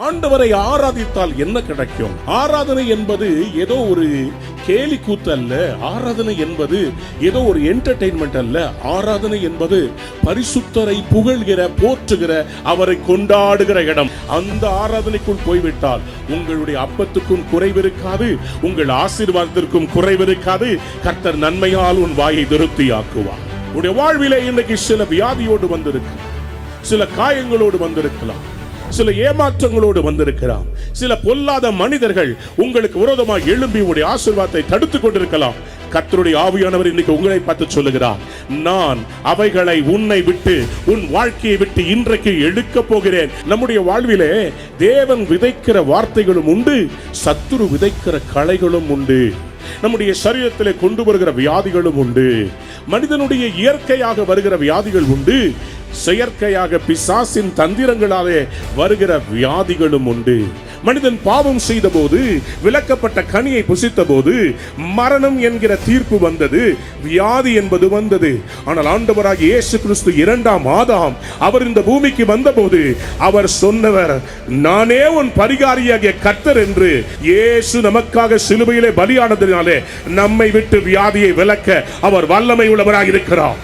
ஆண்டவரை ஆராதித்தால் என்ன கிடைக்கும்? ஆராதனை என்பது ஏதோ ஒரு கேலி கூத்து அல்ல. ஆராதனை என்பது ஏதோ ஒரு என்டர்டெயின்மெண்ட் அல்ல. ஆராதனை என்பது பரிசுத்தரை புகழ்கிற, போற்றுகிற, அவரை கொண்டாடுகிற இடம். அந்த ஆராதனைக்குள் போய்விட்டால் உங்களுடைய அப்பத்துக்கும் குறைவிருக்காது, உங்கள் ஆசீர்வாதத்திற்கும் குறைவிருக்காது. கர்த்தர் நன்மையால் உன் வாயை திருப்தியாக்குவார். உடைய வாழ்விலே இன்றைக்கு சில வியாதியோடு வந்திருக்கலாம், சில காயங்களோடு வந்திருக்கலாம், சில ஏமாற்றங்களோடு வந்திருக்கலாம், சில பொல்லாத மனிதர்கள் உங்களுக்கு விரோதமாக எழும்பி உங்களுடைய ஆசீர்வாதத்தை தடுத்துக் கொண்டிருக்கலாம். கர்த்தருடைய ஆவியானவர் இன்னைக்கு உங்களை பார்த்து சொல்லுகிறார், நான் அவைகளை உன்னை விட்டு, உன் வாழ்க்கையை விட்டு இன்றைக்கு எடுக்க போகிறேன். நம்முடைய வாழ்விலே தேவன் விதைக்கிற வார்த்தைகளும் உண்டு, சத்துரு விதைக்கிற களைகளும் உண்டு. நம்முடைய சரீரத்திலே கொண்டு வருகிற வியாதிகளும் உண்டு. மனிதனுடைய இயற்கையாக வருகிற வியாதிகள் உண்டு, செயற்கையாக பிசாசின் தந்திரங்களாலே வருகிற வியாதிகளும் உண்டு. மனிதன் பாவம் செய்த போது, விலக்கப்பட்ட கனியை புசித்த போது மரணம் என்கிற தீர்ப்பு வந்தது, வியாதி என்பது வந்தது. ஆனால் ஆண்டவராகிய இயேசு கிறிஸ்து இரண்டாம் ஆதாம் அவர் இந்த பூமிக்கு வந்தபோது அவர் சொன்னவர், நானே உன் பரிகாரியாகிய கர்த்தர் என்று. இயேசு நமக்காக சிலுவையிலே பலியானதினாலே நம்மை விட்டு வியாதியை விலக்க அவர் வல்லமை உள்ளவராக இருக்கிறார்.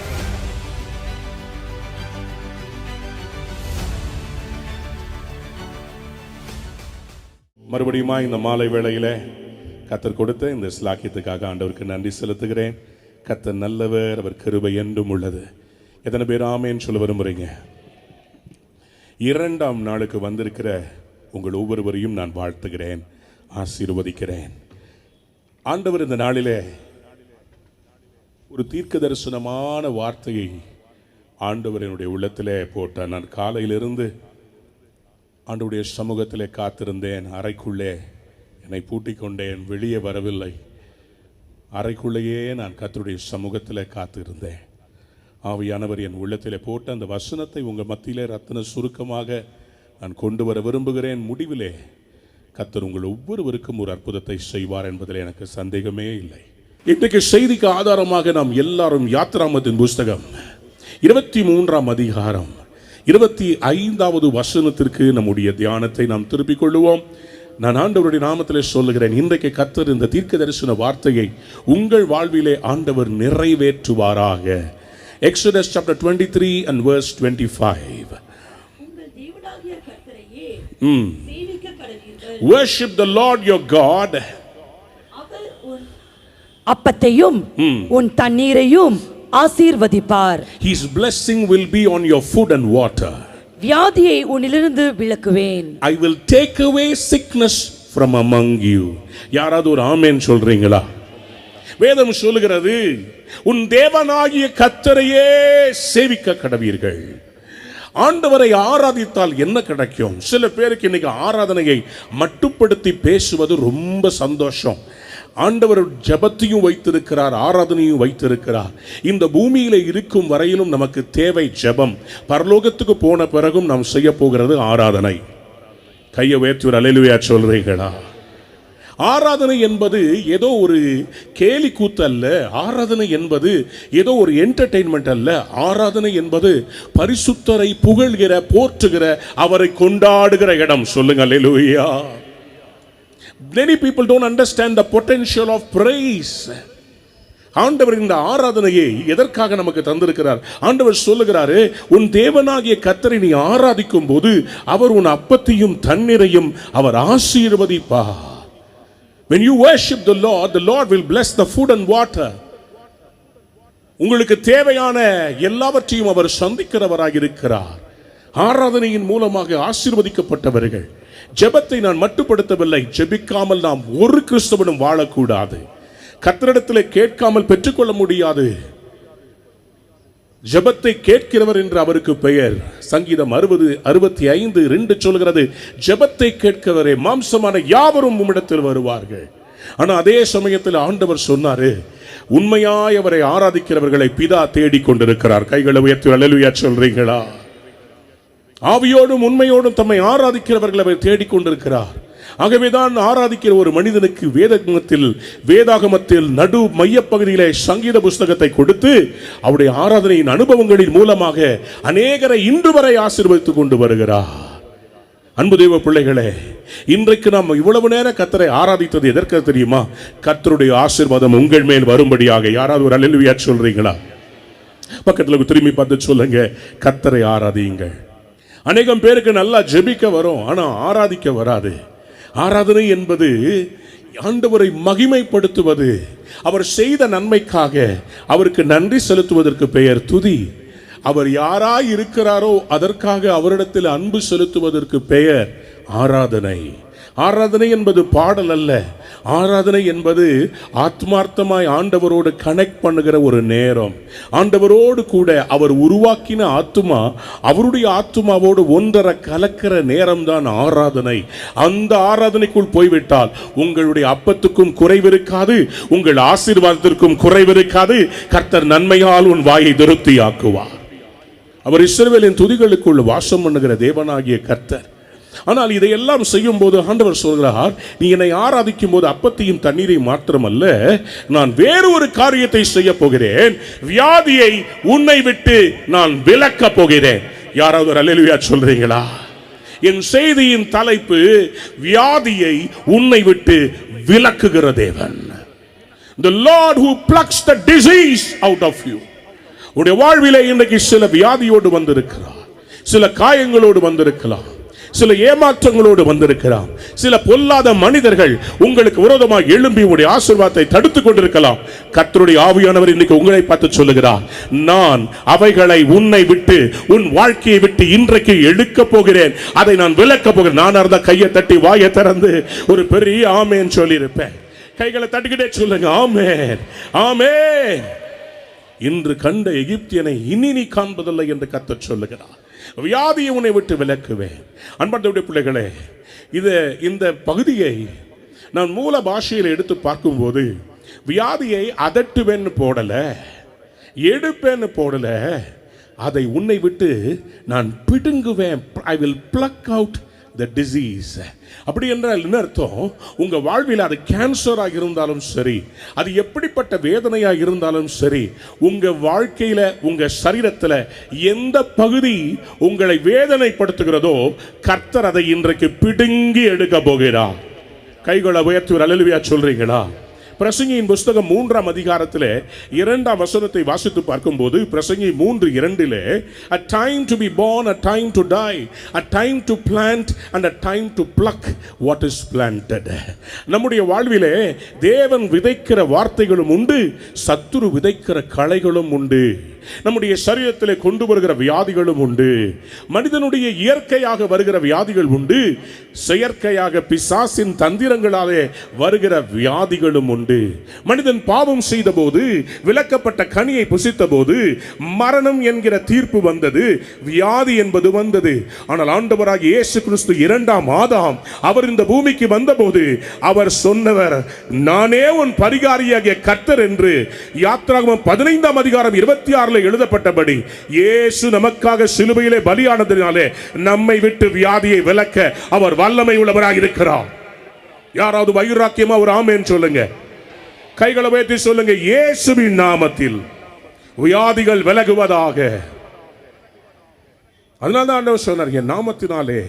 மறுபடியும் இந்த மாலை வேளையில கர்த்தர் கொடுத்த இந்த ஸ்லாக்கியத்துக்காக ஆண்டவருக்கு நன்றி செலுத்துகிறேன். கர்த்தர் நல்லவர், அவர் கிருபை என்றும் உள்ளது. எத்தனை பேர் ஆமேன்னு சொல்ல விரும்புறீங்க? இரண்டாம் நாளுக்கு வந்திருக்கிற உங்கள் ஒவ்வொருவரையும் நான் வாழ்த்துகிறேன், ஆசீர்வதிக்கிறேன். ஆண்டவர் இந்த நாளிலே ஒரு தீர்க்க தரிசனமான வார்த்தையை ஆண்டவர் என்னுடைய உள்ளத்திலே போட்டார். நான் காலையிலிருந்து ஆண்டவருடைய சமூகத்திலே காத்திருந்தேன். அறைக்குள்ளே என்னை பூட்டிக் கொண்டேன், வெளியே வரவில்லை. அறைக்குள்ளேயே நான் கர்த்தருடைய சமூகத்திலே காத்திருந்தேன். ஆவியானவர் என் உள்ளத்திலே போட்ட அந்த வசனத்தை உங்கள் மத்தியிலே ரத்தின சுருக்கமாக நான் கொண்டு வர விரும்புகிறேன். முடிவிலே கர்த்தர் உங்கள் ஒவ்வொருவருக்கும் ஒரு அற்புதத்தை செய்வார் என்பதில் எனக்கு சந்தேகமே இல்லை. இன்றைக்கு செய்திக்கு ஆதாரமாக நாம் எல்லாரும் யாத்திராமத்தின் புஸ்தகம் 23ஆம் அதிகாரம் 25வது வசனத்திற்கு நம்முடைய தியானத்தை நாம் திருப்பிக் கொள்ளுவோம். நான் ஆண்டவருடைய நாமத்திலே சொல்லுகிறேன், இன்றைக்கு கர்த்தர் இந்த தீர்க்க தரிசன வார்த்தையை உங்கள் வாழ்விலே ஆண்டவர் நிறைவேற்றுவாராக. Exodus chapter 23 and verse 25. Worship the Lord your God. அப்பத்தையும் உன் தண்ணீரையும் ஆசீர்வதிப்பார். His blessing will be on your food and water. வியாதியை உன்னிலிருந்து விலக்குவேன். I will take away sickness from among you. யாராவது ஒரு ஆமென் சொல்றீங்களா? வேதம் சொல்லுகிறது, உன் தேவனாகிய கர்த்தரையே சேவிக்க கடவீர்கள். ஆண்டவரை ஆராதித்தால் என்ன கிடைக்கும்? சில பேருக்கு இன்னைக்கு ஆராதனையை மட்டுப்படுத்தி பேசுவது ரொம்ப சந்தோஷம். ஆண்டவர் ஜெபத்தையும் வைத்திருக்கிறார், ஆராதனையும் வைத்திருக்கிறார். இந்த பூமியில இருக்கும் வரையிலும் நமக்கு தேவை ஜெபம். பரலோகத்துக்கு போன பிறகும் நாம் செய்ய போகிறது ஆராதனை. கையை உயர்த்தி ஒரு அல்லேலூயா சொல்றீங்களா? ஆராதனை என்பது ஏதோ ஒரு கேலி கூத்து அல்ல. ஆராதனை என்பது ஏதோ ஒரு என்டர்டெயின்மெண்ட் அல்ல. ஆராதனை என்பது பரிசுத்தரை புகழ்கிற, போற்றுகிற, அவரை கொண்டாடுகிற இடம். சொல்லுங்க அல்லேலூயா. Many people don't understand the potential of praise. ஆண்டவர் இந்த ஆராதனையை எதற்காக நமக்கு தந்திருக்கிறார்? ஆண்டவர் சொல்லுகிறாரு, உன் தேவனாகிய கர்த்தரை நீ ஆராதிக்கும் போது அவர் உன் அப்பத்தையும் தண்ணீரையும் அவர் ஆசீர்வதிப்பார். When you worship the Lord will bless the food and water. உங்களுக்கு தேவையான எல்லாவற்றையும் அவர் சந்திக்கிறவராக இருக்கிறார். ஆராதனையின் மூலமாக ஆசீர்வதிக்கப்பட்டவர்கள். ஜெபத்தை நான் மட்டுப்படுத்தவில்லை. ஜெபிக்காமல் நாம் ஒரு கிறிஸ்தவனும் வாழக்கூடாது. கர்த்தரிடத்தில் கேட்காமல் பெற்றுக்கொள்ள முடியாது. ஜெபத்தை கேட்கிறவர் என்று அவருக்கு பெயர். சங்கீதம் 65:2 சொல்கிறது, ஜெபத்தை கேட்கிறவரே மாம்சமான யாவரும் உம்மிடத்தில் வருவார்கள். ஆனா அதே சமயத்தில் ஆண்டவர் சொன்னாரு, உண்மையாய் அவரை ஆராதிக்கிறவர்களை பிதா தேடிக் கொண்டிருக்கிறார். கைகளை உயர்த்தி அல்லேலூயா சொல்றீங்களா? ஆவியோடும் உண்மையோடும் தம்மை ஆராதிக்கிறவர்கள் அவர் தேடிக்கொண்டிருக்கிறார். ஆகவேதான் ஆராதிக்கிற ஒரு மனிதனுக்கு வேதாகமத்தில் நடு மையப்பகுதியிலே சங்கீத புஸ்தகத்தை கொடுத்து அவருடைய ஆராதனையின் அனுபவங்களின் மூலமாக அநேகரை இன்று வரை ஆசீர்வதித்துக் கொண்டு வருகிறார். அன்பு தேவ பிள்ளைகளே, இன்றைக்கு நாம் இவ்வளவு நேரம் கர்த்தரை ஆராதித்தது எதற்கு தெரியுமா? கர்த்தருடைய ஆசீர்வாதம் உங்கள் மேல் வரும்படியாக. யாராவது ஒரு அல்லேலூயா சொல்றீங்களா? பக்கத்தில் திரும்பி பார்த்து சொல்லுங்க, கர்த்தரை ஆராதியுங்கள். அநேகம் பேருக்கு நல்லா ஜெபிக்க வரும், ஆனா ஆராதிக்க வராது. ஆராதனை என்பது ஆண்டவரை மகிமைப்படுத்துவது, அவர் செய்த நன்மைக்காக அவருக்கு நன்றி செலுத்துவதற்கு பெயர் துதி. அவர் யாராய் இருக்கிறாரோ அதற்காக அவரிடத்தில் அன்பு செலுத்துவதற்கு பெயர் ஆராதனை. ஆராதனை என்பது பாடல் அல்ல. ஆராதனை என்பது ஆத்மார்த்தமாய் ஆண்டவரோடு கனெக்ட் பண்ணுகிற ஒரு நேரம். ஆண்டவரோடு கூட அவர் உருவாக்கின ஆத்துமா அவருடைய ஆத்துமாவோடு ஒன்றரை கலக்கிற நேரம் தான் ஆராதனை. அந்த ஆராதனைக்குள் போய்விட்டால் உங்களுடைய அப்பத்துக்கும் குறைவிருக்காது, உங்கள் ஆசீர்வாதத்திற்கும் குறைவிருக்காது. கர்த்தர் நன்மையால் உன் வாயை திருப்தியாக்குவார். அவர் இஸ்ரவேலின் துதிகளுக்குள் வாசம் பண்ணுகிற தேவனாகிய கர்த்தர். ஆனால் இதையெல்லாம் செய்யும் போது ஆண்டவர் சொல்கிறார், நீ என்னை ஆராதிக்கும் போது அப்பத்தையும் தண்ணீரையும் மாத்திரமல்ல, நான் வேறு ஒரு காரியத்தை செய்ய போகிறேன். வியாதியை உன்னை விட்டு நான் விலக்க போகிறேன். யாராவது ஒரு அல்லேலூயா சொல்றீங்களா? என் செய்தியின் தலைப்பு வியாதியை உன்னை விட்டு விலக்குகிற தேவன். The Lord who plucks the disease out of you. உடைய வாழ்விலே இன்றைக்கு சில வியாதியோடு வந்திருக்கிறார், சில காயங்களோடு வந்திருக்கலாம், சில ஏமாற்றங்களோடு வந்திருக்கலாம், சில பொல்லாத மனிதர்கள் உங்களுக்கு விரோதமாக எழும்பி உங்களுடைய ஆசீர்வாதத்தை தடுத்துக் கொண்டிருக்கலாம். கர்த்தருடைய ஆவியானவர் இன்னைக்கு உங்களை பார்த்து சொல்லுகிறார், நான் அவைகளை உன்னை விட்டு உன் வாழ்க்கையை விட்டு இன்றைக்கு எடுக்க போகிறேன். அதை நான் விலக்க போகிறேன். நான் இருந்த கையை தட்டி வாயை திறந்து ஒரு பெரிய ஆமேன் சொல்லி இருப்பேன். கைகளை தட்டிக்கிட்டே சொல்லுங்க, ஆமேன் ஆமேன். இன்று கண்ட எகிப்தியனை இனி நீ காண்பதில்லை என்று கர்த்தர் சொல்லுகிறார். வியாதியை உன்னை விட்டு விலக்குவேன். அன்பார்ந்த பிள்ளைகளே, இந்த பகுதியை நான் மூல பாஷையில் எடுத்து பார்க்கும்போது வியாதியை அதட்டுவேன்னு போடல, எடுப்பேன்னு போடல, அதை உன்னை விட்டு நான் பிடுங்குவேன். I will pluck out the disease. அப்படி என்றால் என்ன அர்த்தம்? உங்க வாழ்வில் அது கேன்சராக இருந்தாலும் சரி, அது எப்படிப்பட்ட வேதனையாக இருந்தாலும் சரி, உங்க வாழ்க்கையில உங்க சரீரத்தில் எந்த பகுதி உங்களை வேதனைப்படுத்துகிறதோ கர்த்தர் அதை இன்றைக்கு பிடுங்கி எடுக்க போகிறார். கைகளை உயர்த்தி ஒரு அல்லேலூயா சொல்றீங்களா? பிரசங்கியின் புஸ்தகம் 3ஆம் அதிகாரத்திலே 2ஆம் வசனத்தை வாசித்து பார்க்கும்போது, பிரசங்கி 3:2, a time to be born, a time to die, a time to plant and a time to pluck what is planted. நம்முடைய வாழ்விலே தேவன் விதைக்கிற வார்த்தைகளும் உண்டு, சத்துரு விதைக்கிற களைகளும் உண்டு. நம்முடைய சரீரத்திலே கொண்டு வருகிற வியாதிகளும் உண்டு. மனிதனுடைய இயற்கையாக வருகிற வியாதிகள் உண்டு, செயற்கையாக பிசாசின் தந்திரங்களாலே வருகிற வியாதிகளும் உண்டு. மனிதன் பாவம் செய்த போது, விலக்கப்பட்ட கனியை புசித்த போது மரணம் என்கிற தீர்ப்பு வந்தது, வியாதி என்பது வந்தது. ஆனால் ஆண்டவராகிய இயேசு கிறிஸ்து 2ஆம் ஆதாம் அவர் இந்த பூமிக்கு வந்தபோது அவர் சொன்னவர், நானே உன் பரிகாரியாகிய கர்த்தர் என்று. யாத்திராகமம் 15ஆம் அதிகாரம் 26 எழுதப்பட்டபடி இயேசு நமக்காக சிலுவையிலே பலியானதினாலே நம்மை விட்டு வியாதியை விலக்க அவர் வல்லமை உள்ளவராக இருக்கிறார். யாராவது வைராக்கியமா ஒரு ஆமென் சொல்லுங்க. கைகளை உயர்த்தி சொல்லுங்க, இயேசுவின் நாமத்தில் வியாதிகள் விலகுவதாக. அதனால்தான் ஆண்டவர் சொன்னார், என் நாமத்தினாலே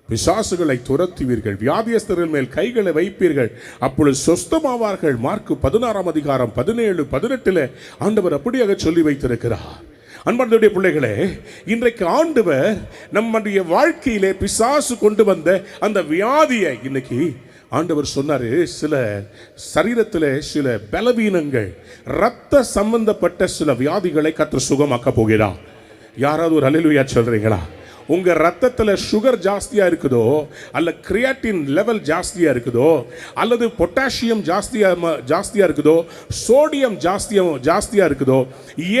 பிசாசுகளை துரத்துவீர்கள், வியாதியஸ்தர்கள் மேல் கைகளை வைப்பீர்கள், அப்பொழுது சொஸ்தமாவார்கள். மார்க்கு 16ஆம் அதிகாரம் 17, 18 ஆண்டவர் அப்படியாக சொல்லி வைத்திருக்கிறார். அன்பார்ந்த பிள்ளைகளே, இன்றைக்கு ஆண்டவர் நம்முடைய வாழ்க்கையிலே பிசாசு கொண்டு வந்த அந்த வியாதியை இன்னைக்கு ஆண்டவர் சொன்னாரு, சில சரீரத்தில் சில பலவீனங்கள், இரத்த சம்பந்தப்பட்ட சில வியாதிகளை கர்த்தர் சுகமாக்க போகிறார். யாராவது ஒரு அல்லேலூயா சொல்றீங்களா? உங்க ரத்தத்தில் சுகர் ஜாஸ்தியா இருக்குதோ, அல்ல கிரியாட்டின் லெவல் ஜாஸ்தியா இருக்குதோ, அல்லது பொட்டாசியம் ஜாஸ்தியா இருக்குதோ, சோடியம் ஜாஸ்தியா இருக்குதோ,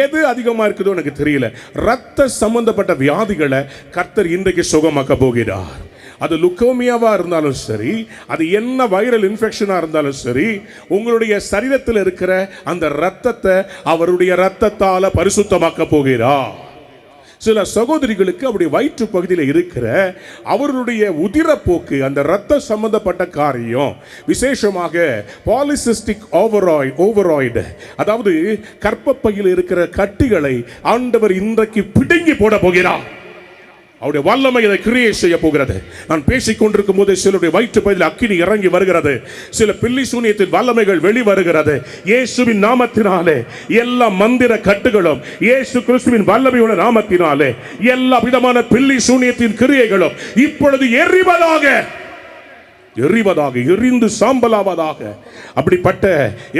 எது அதிகமா இருக்குதோ எனக்கு தெரியல, ரத்த சம்பந்தப்பட்ட வியாதிகளை கர்த்தர் இன்றைக்கு சுகமாக்க போகிறார். அது லுக்கோமியாவா இருந்தாலும் சரி, அது என்ன வைரல் இன்ஃபெக்ஷனா இருந்தாலும் சரி, உங்களுடைய சரீரத்தில் இருக்கிற அந்த இரத்தத்தை அவருடைய இரத்தத்தால பரிசுத்தமாக்க போகிறார். சில சகோதரிகளுக்கு அவருடைய வயிற்று பகுதியில் இருக்கிற அவர்களுடைய உதிரப்போக்கு, அந்த இரத்த சம்பந்தப்பட்ட காரியம், விசேஷமாக பாலிசிஸ்டிக் ஓவராய்டு, அதாவது கர்ப்பப்பையில் இருக்கிற கட்டிகளை ஆண்டவர் இன்றைக்கு பிடுங்கி போட போகிறார். அவருடைய வல்லமை இதை கிரியேட் செய்ய போகிறது. நான் பேசிக் கொண்டிருக்கும் போது சிலருடைய வயிற்று பகுதியில் அக்கினி இறங்கி வருகிறது. சில பில்லி சூனியத்தின் வல்லமைகள் வெளிவருகிறது. இயேசுவின் நாமத்தினாலே எல்லா மந்திர கட்டுகளும், இயேசு கிறிஸ்துவின் வல்லமையுள்ள நாமத்தினாலே எல்லா விதமான பில்லி சூனியத்தின் கிரியைகளும் இப்பொழுது எரிவதாக, எரிந்து சாம்பலாவதாக. அப்படிப்பட்ட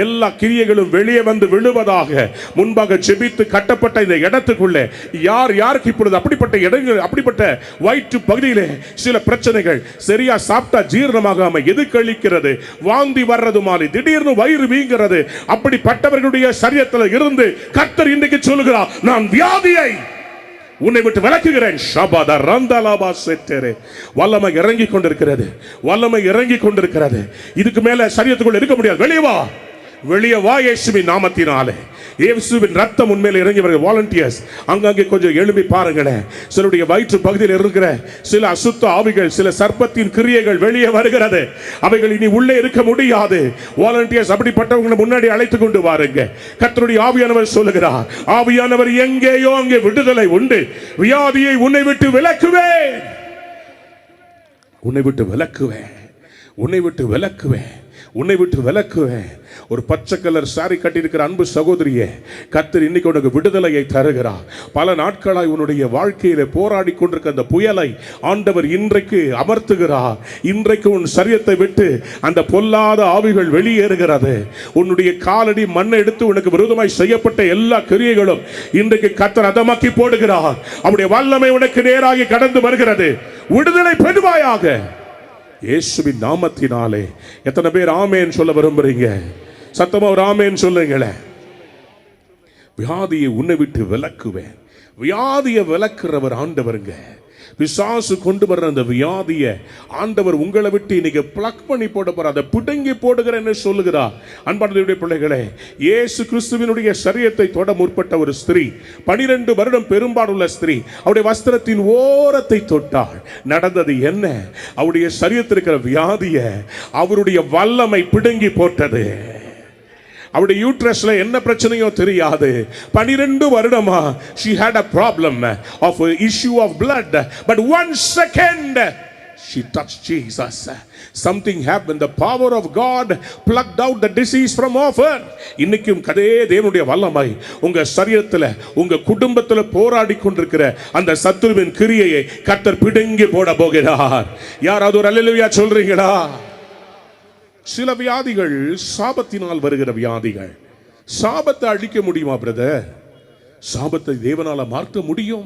எல்லா கிரியைகளும் வெளியே வந்து விழுவதாக. முன்பாக ஜெபித்து கட்டப்பட்ட இந்த இடத்துக்குள்ளே யார் யாருக்கு இப்பொழுது அப்படிப்பட்ட இடங்கள், அப்படிப்பட்ட வயிற்று பகுதியிலே சில பிரச்சனைகள், சரியா சாப்பிட்டா ஜீரணமாகாம எது கழிக்கிறது, வாந்தி வர்றது மாதிரி திடீர்னு வயிறு வீங்கிறது, அப்படிப்பட்டவர்களுடைய சரீரத்தில் இருந்து கர்த்தர் இன்றைக்கு சொல்லுகிறார், நான் வியாதியை உன்னை விட்டு விலக்குகிறேன். வல்லமை இறங்கி கொண்டிருக்கிறது, வல்லமை இறங்கி கொண்டிருக்கிறது. இதுக்கு மேல சரீரத்துக்குள்ள இருக்க முடியாது. வெளியே வா, வெளியே வா இயேசுவின் நாமத்தினாலே. இயேசுவின் ரத்தம் உண்மையில் இறங்கி வருகிற வாலண்டியர்ஸ் அங்கங்கே கொஞ்சம் எழுப்பி பாருங்களேன். சிலருடைய வயிற்று பகுதியில் இருக்கிற சில அசுத்த ஆவிகள், சில சர்ப்பத்தின் கிரியைகள் வெளியே வருகிறது. அவைகள் இனி உள்ளே இருக்க முடியாது. வாலண்டியர்ஸ் அப்படிப்பட்டவங்களை முன்னாடி அழைத்து கொண்டு வாருங்க. கர்த்தருடைய ஆவியானவர் சொல்லுகிறார், ஆவியானவர் எங்கேயோ அங்கே விடுதலை உண்டு. வியாதியை உன்னை விட்டு விலக்குவேன், உன்னை விட்டு விலக்குவேன், உன்னை விட்டு விலக்குவேன், உன்னை விட்டு விலக்குவேன். ஒரு பச்சை கலர் சாரி கட்டியிருக்கிற அன்பு சகோதரியே, கர்த்தர் இன்னைக்கு உனக்கு விடுதலையை தருகிறார். பல நாட்களாய் உன்னுடைய வாழ்க்கையில போராடி கொண்டிருக்க அந்த புயலை ஆண்டவர் இன்றைக்கு அமர்த்துகிறார். இன்றைக்கு உன் சரீரத்தை விட்டு அந்த பொல்லாத ஆவிகள் வெளியேறுகிறது. உன்னுடைய காலடி மண்ணை எடுத்து உனக்கு விரோதமாய் செய்யப்பட்ட எல்லா கிரியைகளும் இன்றைக்கு கர்த்தர் அதமாக்கி போடுகிறார். அவருடைய வல்லமை உனக்கு நேராக கடந்து வருகிறது. விடுதலை பெறுவாயாக இயேசுவின் நாமத்தினாலே. எத்தனை பேர் ஆமென் சொல்ல விரும்புறீங்க? சத்தமா ஒரு ஆமென் சொல்லுங்களேன். வியாதியை உன்னை விட்டு விலக்குவேன். வியாதியை விலக்குறவர் ஆண்டவருங்க. பிசாசு கொண்டு வர்ற அந்த வியாதியை ஆண்டவர் உங்களை விட்டு இன்னைக்கு பிளக் பண்ணி போட போற, அதை பிடுங்கி போடுகிறேன்னு சொல்லுகிறார். அன்பானவருடைய பிள்ளைகளே, இயேசு கிறிஸ்துவினுடைய சரீரத்தை தொட முற்பட்ட ஒரு ஸ்திரீ, 12 வருடம் பெரும்பாடுள்ள ஸ்திரீ, அவருடைய வஸ்திரத்தின் ஓரத்தை தொட்டாள். நடந்தது என்ன? அவருடைய சரீரத்தில் இருக்கிற வியாதியை அவருடைய வல்லமை பிடுங்கி போட்டது. அவருடைய யூட்ரஸ்ல என்ன பிரச்சனையோ தெரியாது. 12 வருடமா she had a problem of issue of blood, but 1 second she touched Jesus. Something happened. The power of God plucked out the disease from off her. இன்னைக்கும் கதே தேவனுடைய வல்லமை உங்க சரீரத்துல, உங்க குடும்பத்துல போராடி கொண்டிருக்கிற அந்த சத்துருவின் கிரியையை கர்த்தர் பிடுங்கி போட போகிறார். யாராவது ஒரு அல்லேலூயா சொல்றீங்களா? சில வியாதிகள் சாபத்தினால் வருகிற வியாதிகள். சாபத்தை அழிக்க முடியுமா பிரதர்? சாபத்தை தேவனால மாற்ற முடியும்.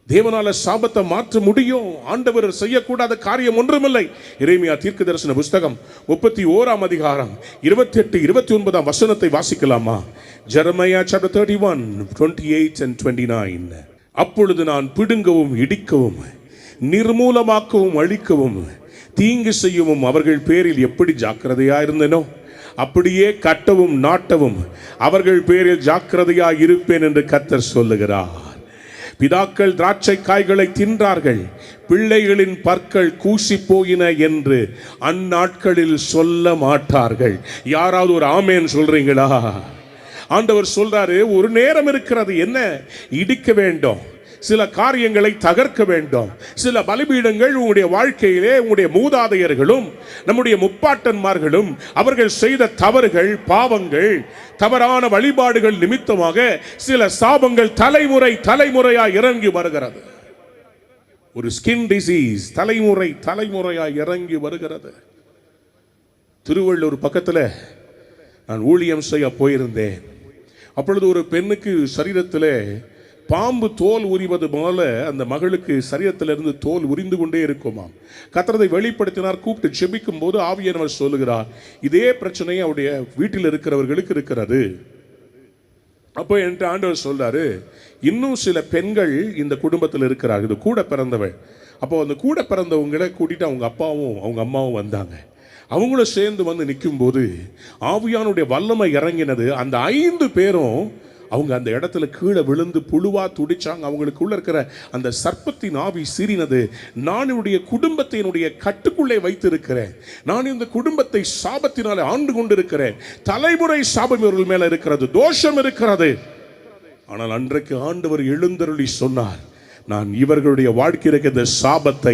தேவனால சாபத்தை மாற்ற முடியும். ஆண்டவர் செய்யக்கூடாத காரியம் ஒன்றுமில்லை. எரேமியா தீர்க்கதரிசன புஸ்தகம் 31ஆம் அதிகாரம் 28, 29 வசனத்தை வாசிக்கலாமா? Jeremiah chapter 31, 28 and 29. அப்பொழுது நான் பிடுங்கவும் இடிக்கவும் நிர்மூலமாக்கவும் அழிக்கவும் தீங்கு செய்யவும் அவர்கள் பேரில் எப்படி ஜாக்கிரதையா இருந்தனோ அப்படியே கட்டவும் நாட்டவும் அவர்கள் பேரில் ஜாக்கிரதையா இருப்பேன் என்று கர்த்தர் சொல்லுகிறார். பிதாக்கள் திராட்சை காய்களை தின்றார்கள், பிள்ளைகளின் பற்கள் கூசி போயின என்று அந்நாட்களில் சொல்ல மாட்டார்கள். யாராவது ஒரு ஆமென் சொல்றீங்களா? ஆண்டவர் சொல்றாரு, ஒரு நேரம் இருக்கிறது. என்ன? இடிக்க வேண்டும், சில காரியங்களை தகர்க்க வேண்டும். சில பலிபீடங்கள் உங்களுடைய வாழ்க்கையிலே உங்களுடைய மூதாதையர்களும் நம்முடைய முப்பாட்டன்மார்களும் அவர்கள் செய்த தவறுகள், பாவங்கள், தவறான வழிபாடுகள் நிமித்தமாக சில சாபங்கள் தலைமுறை தலைமுறையாய் இறங்கி வருகிறது. ஒரு ஸ்கின் டிசீஸ் தலைமுறை தலைமுறையாய் இறங்கி வருகிறது. திருவள்ளூர் பக்கத்தில் நான் ஊழியம் செய்ய போயிருந்தேன். அப்பொழுது ஒரு பெண்ணுக்கு சரீரத்தில் பாம்பு தோல் உரிவது போல அந்த மகளுக்கு சரீரத்திலிருந்து தோல் உரிந்து கொண்டே இருக்குமாம். கர்த்தரை வெளிப்படுத்தினார். கூப்பிட்டு ஜெபிக்கும் போது ஆவியானவர் சொல்லுகிறார், இதே பிரச்சனை அவருடைய வீட்டில் இருக்கிறவர்களுக்கு இருக்கிறது. அப்போ என்கிட்ட ஆண்டவர் சொல்றாரு, இன்னும் சில பெண்கள் இந்த குடும்பத்தில் இருக்கிறார்கள், இது கூட பிறந்தவள். அப்போ அந்த கூட பிறந்தவங்களை கூட்டிட்டு அவங்க அப்பாவும் அவங்க அம்மாவும் வந்தாங்க. அவங்களும் சேர்ந்து வந்து நிற்கும் போது ஆவியானுடைய வல்லமை இறங்கினது. அந்த 5 பேரும் அவங்க அந்த இடத்துல கீழே விழுந்து புழுவா துடிச்சாங்க. அவங்களுக்குள்ள இருக்கிற அந்த சர்ப்பத்தின் ஆவி சீறினது. நான் என்னுடைய குடும்பத்தை என்னுடைய கட்டுக்குள்ளே வைத்திருக்கிறேன். நான் இந்த குடும்பத்தை சாபத்தினாலே ஆண்டு கொண்டிருக்கிறேன். தலைமுறை சாபம் இவர்கள் மேல இருக்கிறது, தோஷம் இருக்கிறது. ஆனால் அன்றைக்கு ஆண்டவர் எழுந்தருளி சொன்னார், நான் இவர்களுடைய வாழ்க்கையில் இந்த சாபத்தை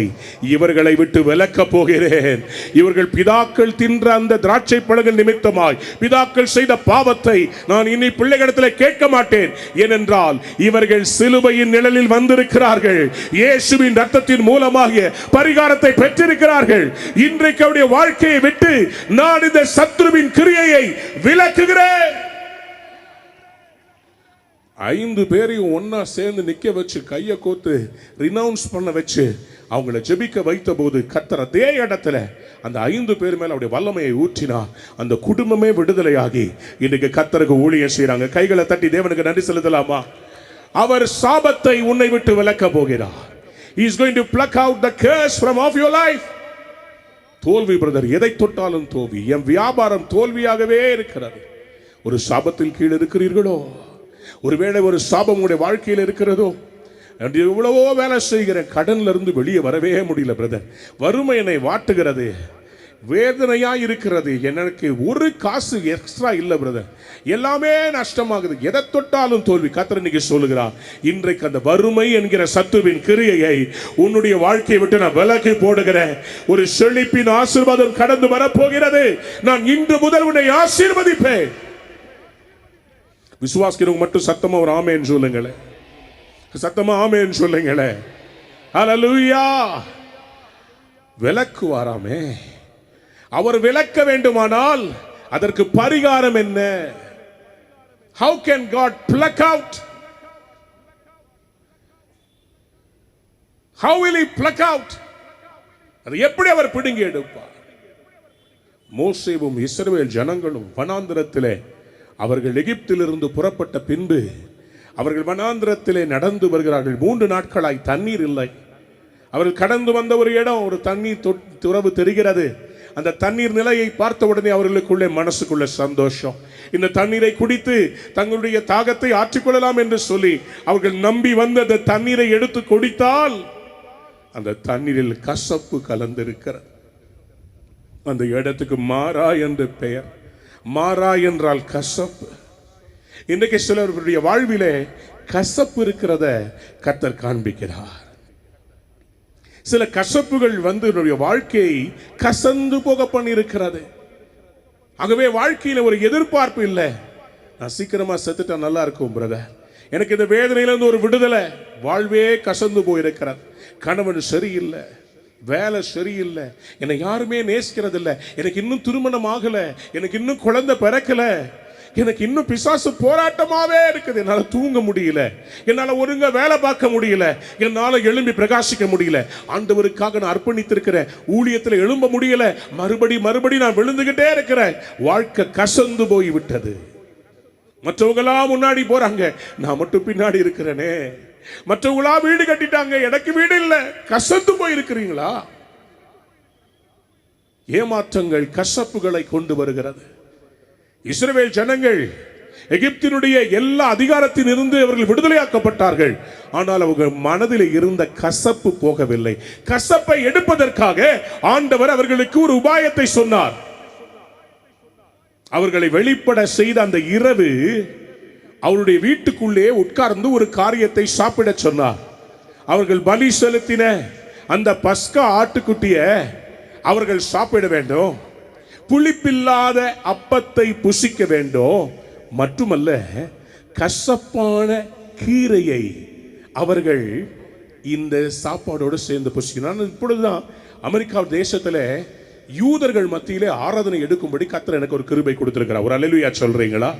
இவர்களை விட்டு விலக்கப் போகிறேன். இவர்கள் பிதாக்கள் தின்ற அந்த திராட்சை பழங்கள் நிமித்தமாய் பிதாக்கள் செய்த பாவத்தை நான் இனி பிள்ளைகளிடத்தில் கேட்க மாட்டேன். ஏனென்றால் இவர்கள் சிலுவையின் நிழலில் வந்திருக்கிறார்கள். இயேசுவின் ரத்தத்தின் மூலமாக பரிகாரத்தை பெற்றிருக்கிறார்கள். இன்றைக்கு அவருடைய வாழ்க்கையை விட்டு நான் இந்த சத்துருவின் கிரியையை விலக்குகிறேன். 5 பேரையும் ஒன்னா சேர்ந்து நிக்க வச்சு கையை கோத்து ரினவுன்ஸ் பண்ண வச்சு அவங்கள ஜெபிக்க வைத்த போது கர்த்தர் அதே இடத்துல அந்த 5 பேர் மேல அவருடைய வல்லமையை ஊற்றினா அந்த குடும்பமே விடுதலையாகி இன்னைக்கு கர்த்தருக்கு ஊழியம் செய்றாங்க. கைகளை தட்டி தேவனுக்கு நன்றி செலுத்தலாமா? அவர் சாபத்தை உன்னை விட்டு விலக்க போகிறார். He is going to pluck out the curse from off your life. தோல்வி பிரதர், எதை தொட்டாலும் தோல்வி. என் வியாபாரம் தோல்வியாகவே இருக்கிறது. ஒரு சாபத்தில் கீழ் இருக்கிறீர்களோ? ஒருவேளை ஒரு சாபம் உங்களுடைய வாழ்க்கையில் இருக்கிறதோ? எவ்வளவோ வேலை செய்கிறேன், கடன்ல இருந்து வெளியே வரவே முடியல பிரதர். வறுமை என்னை வாட்டுகிறது, வேதனையா இருக்கிறது, எனக்கு ஒரு காசு எக்ஸ்ட்ரா இல்லை பிரதர், எல்லாமே நஷ்டமாகுது, எதை தொட்டாலும் தோல்வி. கர்த்தர் இன்னைக்கு சொல்லுகிறார், இன்றைக்கு அந்த வறுமை என்கிற சத்துருவின் கிரியையை உன்னுடைய வாழ்க்கையை விட்டு நான் விலக்கி போடுகிறேன். ஒரு செழிப்பின் ஆசீர்வாதம் கடந்து வரப்போகிறது. நான் இன்று முதல் உன்னை ஆசீர்வதிப்பேன். விசுவாசிக்கிறவங்க மட்டும் சத்தமா ஒரு ஆமென் சொல்லுங்களேன். சத்தமா ஆமென் சொல்லுங்களேன். ஹல்லேலூயா. விலக்குவாராமே. அவர் விலக்க வேண்டுமானால் அதற்கு பரிகாரம் என்ன? How can God pluck out? How will he pluck out? அது எப்படி அவர் பிடுங்கி எடுப்பார்? மோசேவும் இஸ்ரவேல் ஜனங்களும் வனாந்திரத்திலே அவர்கள் எகிப்திலிருந்து புறப்பட்ட பின்பு அவர்கள் வனாந்திரத்திலே நடந்து வருகிறார்கள். 3 நாட்களாய் தண்ணீர் இல்லை. அவர்கள் கடந்து வந்த ஒரு இடம், ஒரு தண்ணீர் துறவு தெரிகிறது. அந்த தண்ணீர் நிலையை பார்த்த உடனே அவர்களுக்குள்ளே மனசுக்குள்ள சந்தோஷம். இந்த தண்ணீரை குடித்து தங்களுடைய தாகத்தை ஆற்றிக்கொள்ளலாம் என்று சொல்லி அவர்கள் நம்பி வந்து அந்த தண்ணீரை எடுத்து குடித்தால் அந்த தண்ணீரில் கசப்பு கலந்திருக்கிறது. அந்த இடத்துக்கு மாறா என்று பெயர். மாறா என்றால் கசப்பு. இன்றைக்கு சிலருடைய வாழ்விலே கசப்பு இருக்கிறத கர்த்தர் காண்பிக்கிறார். சில கசப்புகள் வந்து என்னுடைய வாழ்க்கையை கசந்து போக பண்ணியிருக்கிறது. ஆகவே வாழ்க்கையில் ஒரு எதிர்பார்ப்பு இல்லை. நான் சீக்கிரமா செத்துட்டா நல்லா இருக்கும் பிரதர், எனக்கு இந்த வேதனையிலிருந்து ஒரு விடுதலை. வாழ்வே கசந்து போயிருக்கிறது. கணவன் சரியில்லை, வேலை சரியில்லை, என்னை யாருமே நேசிக்கிறது இல்லை, எனக்கு இன்னும் திருமணம் ஆகல, எனக்கு இன்னும் குழந்தை பிறக்கல, எனக்கு இன்னும் பிசாசு போராட்டமாவே இருக்குது, என்னால தூங்க முடியல, என்னால ஒழுங்கா வேலை பார்க்க முடியல, என்னால எழும்பி பிரகாசிக்க முடியல, ஆண்டவருக்காக நான் அர்ப்பணித்திருக்கிற ஊழியத்தில் எழும்ப முடியல, மறுபடி நான் விழுந்துகிட்டே இருக்கிறேன். வாழ்க்கை கசந்து போய் விட்டது. மற்றவங்களா முன்னாடி போறாங்க, நான் மட்டும் பின்னாடி இருக்கிறேனே. மற்றவங்களா வீடு கட்டிட்டாங்க, எனக்கு வீடு இல்லை. கசந்து போயிருக்கிறீங்களா? ஏமாற்றங்கள் கசப்புகளை கொண்டு வருகிறது. இஸ்ரவேல் ஜனங்கள் எகிப்தினுடைய எல்லா அதிகாரத்தில் இருந்து அவர்கள் விடுதலையாக்கப்பட்டார்கள். ஆனால் அவங்க மனதில் இருந்த கசப்பு போகவில்லை. கசப்பை எடுப்பதற்காக ஆண்டவர் அவர்களுக்கு ஒரு உபாயத்தை சொன்னார். அவர்களை வெளிப்பட செய்த அந்த இரவு அவருடைய வீட்டுக்குள்ளே உட்கார்ந்து ஒரு காரியத்தை சாப்பிட சொன்னார். அவர்கள் பலி செலுத்தின அந்த பஸ்கா ஆட்டுக்குட்டிய அவர்கள் சாப்பிட வேண்டும். புளிப்பில்லாத அப்பத்தை புசிக்க வேண்டும். மட்டுமல்ல, கசப்பான கீரையை அவர்கள் இந்த சாப்பாடோடு சேர்ந்து புசிக்கணும். இப்பொழுதுதான் அமெரிக்கா தேசத்தில் யூதர்கள் மத்தியிலே ஆராதனை எடுக்கும்படி கர்த்தர் எனக்கு ஒரு கிருபை கொடுத்திருக்கிறார். ஒரு அல்லேலூயா சொல்றீங்களா?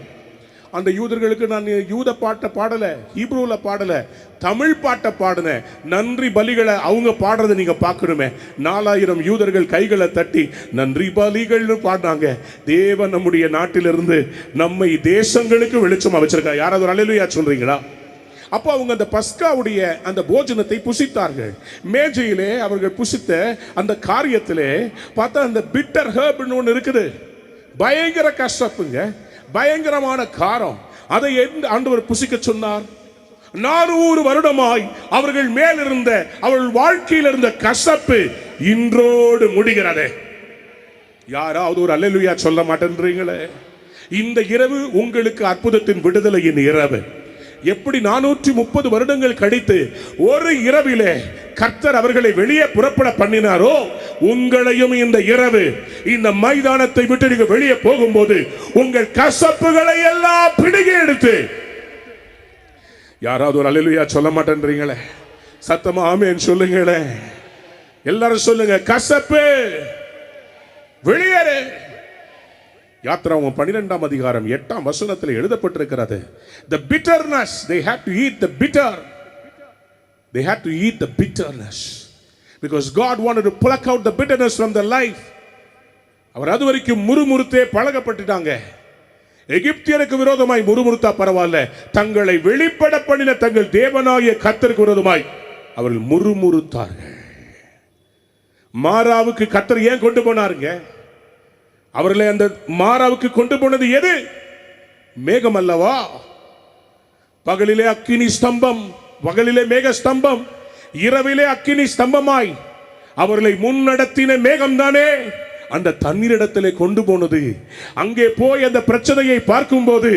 அந்த யூதர்களுக்கு நான் யூத பாட்டை பாடல, ஹீப்ரூல பாடல, தமிழ் பாட்டை பாடின. நன்றி பலிகளை அவங்க பாடுறதை நீங்க பார்க்கணுமே. 4000 யூதர்கள் கைகளை தட்டி நன்றி பலிகள்னு பாடினாங்க. தேவன் நம்முடைய நாட்டிலிருந்து நம்மை தேசங்களுக்கு வெளிச்சமா வச்சிருக்கா. யாராவது ஒரு அல்லேலூயா சொல்றீங்களா? அப்போ அவங்க அந்த பஸ்காவுடைய அந்த போஜனத்தை புசித்தார்கள். மேஜையிலே அவர்கள் புசித்த அந்த காரியத்திலே பார்த்தா அந்த பிட்டர் ஹர்ப்னு ஒன்று இருக்குது. பயங்கர கசப்புங்க, பயங்கரமான காரம். அதை ஆண்டவர் புசிக்க சொன்னார். 400 வருடமாய் அவர்கள் மேலிருந்த அவர்கள் வாழ்க்கையில் இருந்த கசப்பு இன்றோடு முடிகிறது. யாராவது ஒரு அல்லேலூயா சொல்ல மாட்டேன்றீங்களே? இந்த இரவு உங்களுக்கு அற்புதத்தின் விடுதலையின் இரவு. எப்படி 430 வருடங்கள் கழித்து ஒரு இரவிலே கர்த்தர் அவர்களை வெளியே புறப்பட பண்ணினாரோ, உங்களையும் இந்த இரவு இந்த மைதானத்தை விட்டு நீங்க வெளியே போகும்போது உங்கள் கசப்புகளை எல்லாம் பிடுங்கி எடுத்து, யாராவது ஒரு அல்லேலூயா சொல்ல மாட்டேன்றீங்களே? சத்தமா ஆமென் சொல்லுங்களே. எல்லாரும் சொல்லுங்க, கசப்பு வெளியேறு. யாத்திராகமம் 12ஆம் அதிகாரம் 8ஆம் வசனத்தில் எழுதப்பட்டிருக்கிறது, the bitterness they had to eat the bitter, they had to eat the bitterness because God wanted to pluck out the bitterness from their life. அவர் அதுவரைக்கும் முறுமுறுத்தே பழகப்பட்டுட்டாங்க. எகிப்தியருக்கு விரோதமாய் முறுமுறுத்தா பரவாயில்ல, தங்களை வெளிப்பட பண்ணின தங்கள் தேவனாகிய கர்த்தருக்கு விரோதமாய் அவர்கள் முறுமுறுத்தார்கள். மாராவுக்கு கர்த்தர் ஏன் கொண்டு போனாருங்க? அவர்களை அந்த மாராவுக்கு கொண்டு போனது எது? மேகம் அல்லவா? பகலிலே அக்கினி ஸ்தம்பம், பகலிலே மேக ஸ்தம்பம், இரவிலே அக்கினி ஸ்தம்பமாய் அவர்களை முன்னடத்தின மேகம் தானே அந்த தண்ணீரிடத்திலே கொண்டு போனது. அங்கே போய் அந்த பிரச்சனையை பார்க்கும்போது,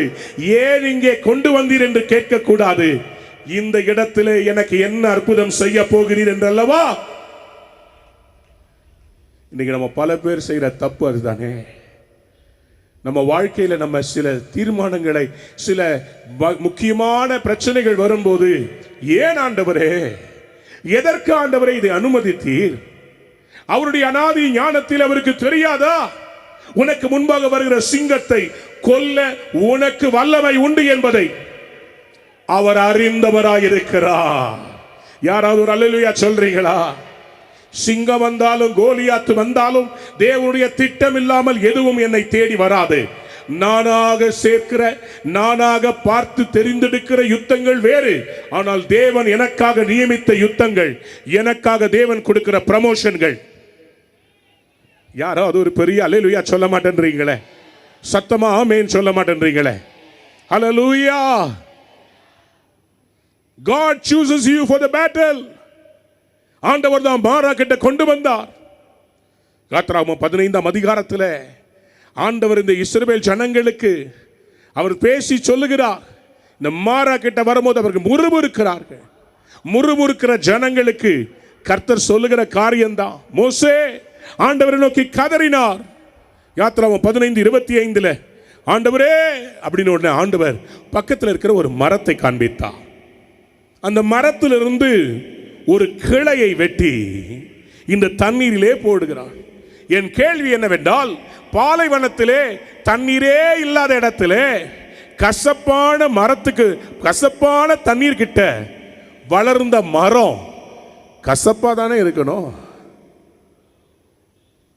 ஏன் இங்கே கொண்டு வந்தீர் என்று கேட்க கூடாது. இந்த இடத்திலே எனக்கு என்ன அற்புதம் செய்ய போகிறீர் என்றல்லவா. இன்னைக்கு நம்ம பல பேர் செய்யற தப்பு அதுதானே. நம்ம வாழ்க்கையில நம்ம சில தீர்மானங்களை, சில முக்கியமான பிரச்சனைகள் வரும்போது, ஏன் ஆண்டவரே, எதற்கு ஆண்டவரே இதை அனுமதித்தீர்? அவருடைய அநாதி ஞானத்தில் அவருக்கு தெரியாதா உனக்கு முன்பாக வருகிற சிங்கத்தை கொல்ல உனக்கு வல்லமை உண்டு என்பதை அவர் அறிந்தவராயிருக்கிறார். யாராவது ஒரு அல்லேலூயா சொல்றீங்களா? சிங்கம் வந்தாலும் கோலியாத்து வந்தாலும் தேவனுடைய திட்டம் இல்லாமல் எதுவும் என்னை தேடி வராது. நானாக சேர்க்கிற, நானாக பார்த்து தெரிந்தெடுக்கிற யுத்தங்கள் வேறு. ஆனால் தேவன் எனக்காக நியமித்த யுத்தங்கள், எனக்காக தேவன் கொடுக்கிற ப்ரமோஷன்கள். யாராவது ஒரு பெரிய அல்லேலூயா சொல்ல மாட்டேன்றீங்களே? சத்தமா ஆமென் சொல்ல மாட்டேன்றீங்களே? ஹல்லேலூயா. God chooses you for the battle. ஆண்டவர் தான் மாரா கிட்ட கொண்டு வந்தார். யாத்திராகமம் 15ஆம் அதிகாரத்தில் ஆண்டவர் இந்த இஸ்ரவேல் ஜனங்களுக்கு அவர் பேசி சொல்லுகிறார். இந்த மாரா கிட்ட வரும்போது அவர்கள் முறுமுறுக்கிறார்கள். முறுமுறுக்கிற ஜனங்களுக்கு கர்த்தர் சொல்லுகிற காரியம்தான், மோசே ஆண்டவரை நோக்கி கதறினார். யாத்திராகமம் 15:25 ஆண்டவரே அப்படின்னு உடனே ஆண்டவர் பக்கத்தில் இருக்கிற ஒரு மரத்தை காண்பித்தார். அந்த மரத்திலிருந்து ஒரு கிளையை வெட்டி இந்த தண்ணீரிலே போடுகிறார். என் கேள்வி என்னவென்றால், பாலைவனத்திலே தண்ணீரே இல்லாத இடத்திலே கசப்பான மரத்துக்கு, கசப்பான தண்ணீர் கிட்ட வளர்ந்த மரம் கசப்பா தானே இருக்கணும்?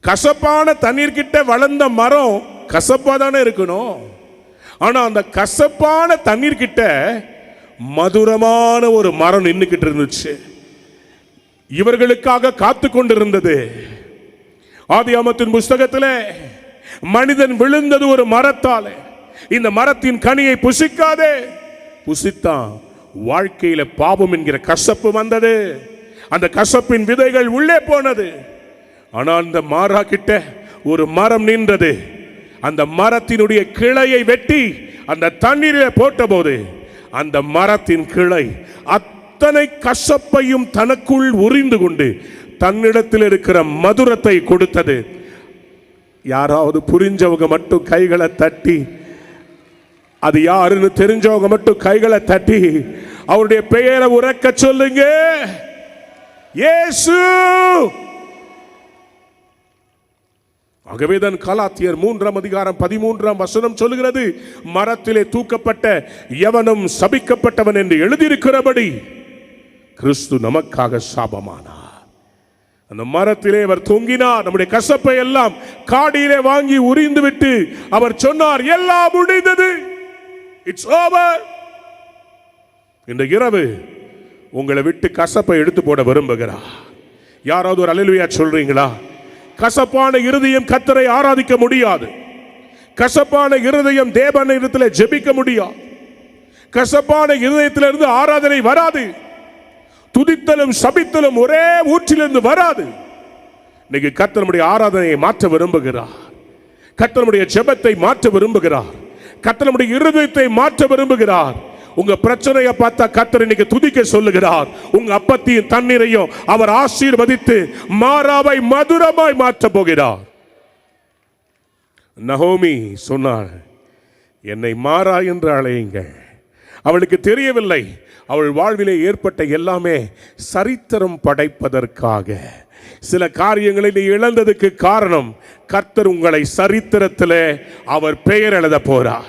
கசப்பான தண்ணீர் கிட்ட வளர்ந்த மரம் கசப்பா தானே இருக்கணும்? ஆனா அந்த கசப்பான தண்ணீர் கிட்ட மதுரமான ஒரு மரம் நின்னுக்கிட்டு இருந்துச்சு. இவர்களுக்காக காத்து கொண்டிருந்தது. ஆதியாகமத்தின் புஸ்தகத்திலே மனிதன் விழுந்தது ஒரு மரத்தாலே. இந்த மரத்தின் கனியை புசிக்காதே, புசித்தான் வாழ்க்கையில பாவம் என்கிற கசப்பு வந்தது. அந்த கசப்பின் விதைகள் உள்ளே போனது. ஆனால் அந்த மாரா கிட்ட ஒரு மரம் நின்றது. அந்த மரத்தினுடைய கிளையை வெட்டி அந்த தண்ணீரிலே போட்டபோது அந்த மரத்தின் கிளை அத்தனை கசப்பையும் தனக்குள் உறிந்து கொண்டு தன்னிடத்தில் இருக்கிற மதுரத்தை கொடுத்தது. யாராவது புரிஞ்சவங்க மட்டும் கைகளை தட்டி, அது யாருன்னு தெரிஞ்சவங்க மட்டும் கைகளை தட்டி அவருடைய பெயரை உரக்க சொல்லுங்க, இயேசு. ஆகவேதான் கலாத்தியர் 3ஆம் அதிகாரம் 13ஆம் வசனம் சொல்லுகிறது, மரத்திலே தூக்கப்பட்ட எவனும் சபிக்கப்பட்டவன் என்று எழுதியிருக்கிறபடி கிறிஸ்து நமக்காக சாபமானார். அந்த மரத்திலே அவர் தொங்கினார். நம்முடைய கசப்பை எல்லாம் காடியிலே வாங்கி உரிந்து விட்டு அவர் சொன்னார், எல்லாம் முடிந்தது, இட்ஸ் ஓவர். இந்த இரவு உங்களை விட்டு கசப்பை எடுத்து போட விரும்புகிறார். யாராவது ஒரு அல்லேலூயா சொல்றீங்களா? கசப்பான இருதயம் கர்த்தரை ஆராதிக்க முடியாது. கசப்பான இருதயம் தேவனிடத்தில் ஜெபிக்க முடியாது. கசப்பான இருதயத்திலிருந்து ஆராதனை வராது. துதித்தலும் சபித்தலும் ஒரே ஊற்றிலிருந்து வராது. இன்னைக்கு கர்த்தர் நம்முடைய ஆராதனையை மாற்ற விரும்புகிறார். கர்த்தர் நம்முடைய ஜெபத்தை மாற்ற விரும்புகிறார். கர்த்தர் நம்முடைய இருதயத்தை மாற்ற விரும்புகிறார். உங்க பிரச்சனையை பார்த்தா கர்த்தர் இன்னைக்கு துதிக்க சொல்லுகிறார். உங்க அப்பத்தையும் தண்ணீரையும் அவர் ஆசீர்வதித்து மாறாவை மதுரமாய் மாற்ற போகிறார். நகோமி சொன்னாள், என்னை மாறா என்று அழையுங்கள். அவளுக்கு தெரியவில்லை, அவள் வாழ்விலே ஏற்பட்ட எல்லாமே சரித்திரம் படைப்பதற்காக. சில காரியங்களை நீ இழந்ததுக்கு காரணம் கர்த்தர் உங்களை சரித்திரத்திலே அவர் பெயர் எழுத போறார்.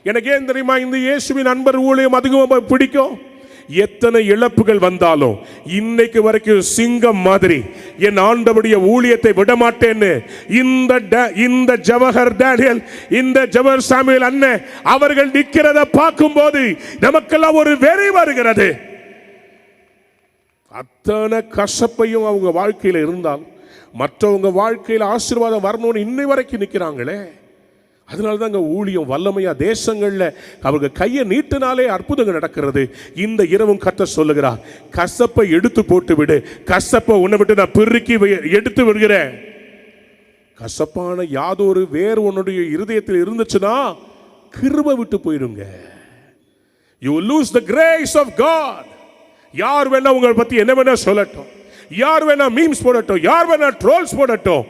எனக்கு ஏன் தெரியுமா இந்த இயேசுவின் அன்பர் ஊழியம் அதிகமாக பிடிக்கும்? எத்தனை இழப்புகள் வந்தாலும் இன்னைக்கு வரைக்கும் சிங்கம் மாதிரி என் ஆண்டவருடைய ஊழியத்தை விடமாட்டேன்னு இந்த ஜவஹர் டேனியல், இந்த ஜவஹர் சாமுவேல் அண்ணன் அவர்கள் நிற்கிறத பார்க்கும்போது நமக்கெல்லாம் ஒரு வெறி வருகிறது. அத்தனை கசப்பையும் அவங்க வாழ்க்கையில் இருந்தாலும் மற்றவங்க வாழ்க்கையில் ஆசீர்வாதம் வரணும்னு இன்னை வரைக்கும் நிற்கிறாங்களே. அதனால்தான் ஊழியம் வல்லமையா தேசங்கள்ல அவங்க கையை நீட்டினாலே அற்புதங்கள் நடக்கிறது. இந்த இரவும் கர்த்தர் சொல்லுகிறார், கசப்பை எடுத்து போட்டு விடு. கசப்பை உன்னை விட்டு நான் பெருக்கி எடுத்து விடுகிறேன். கசப்பான யாதொரு வேறு உன்னுடைய இருதயத்தில் இருந்துச்சுன்னா கிருபை விட்டு போயிடுங்க. You will lose the grace of God. யார் வேணா உங்களை பத்தி என்ன வேணா சொல்லட்டும், யார் வேணா மீம்ஸ் போடட்டும், யார் வேணா ட்ரோல்ஸ் போடட்டும்,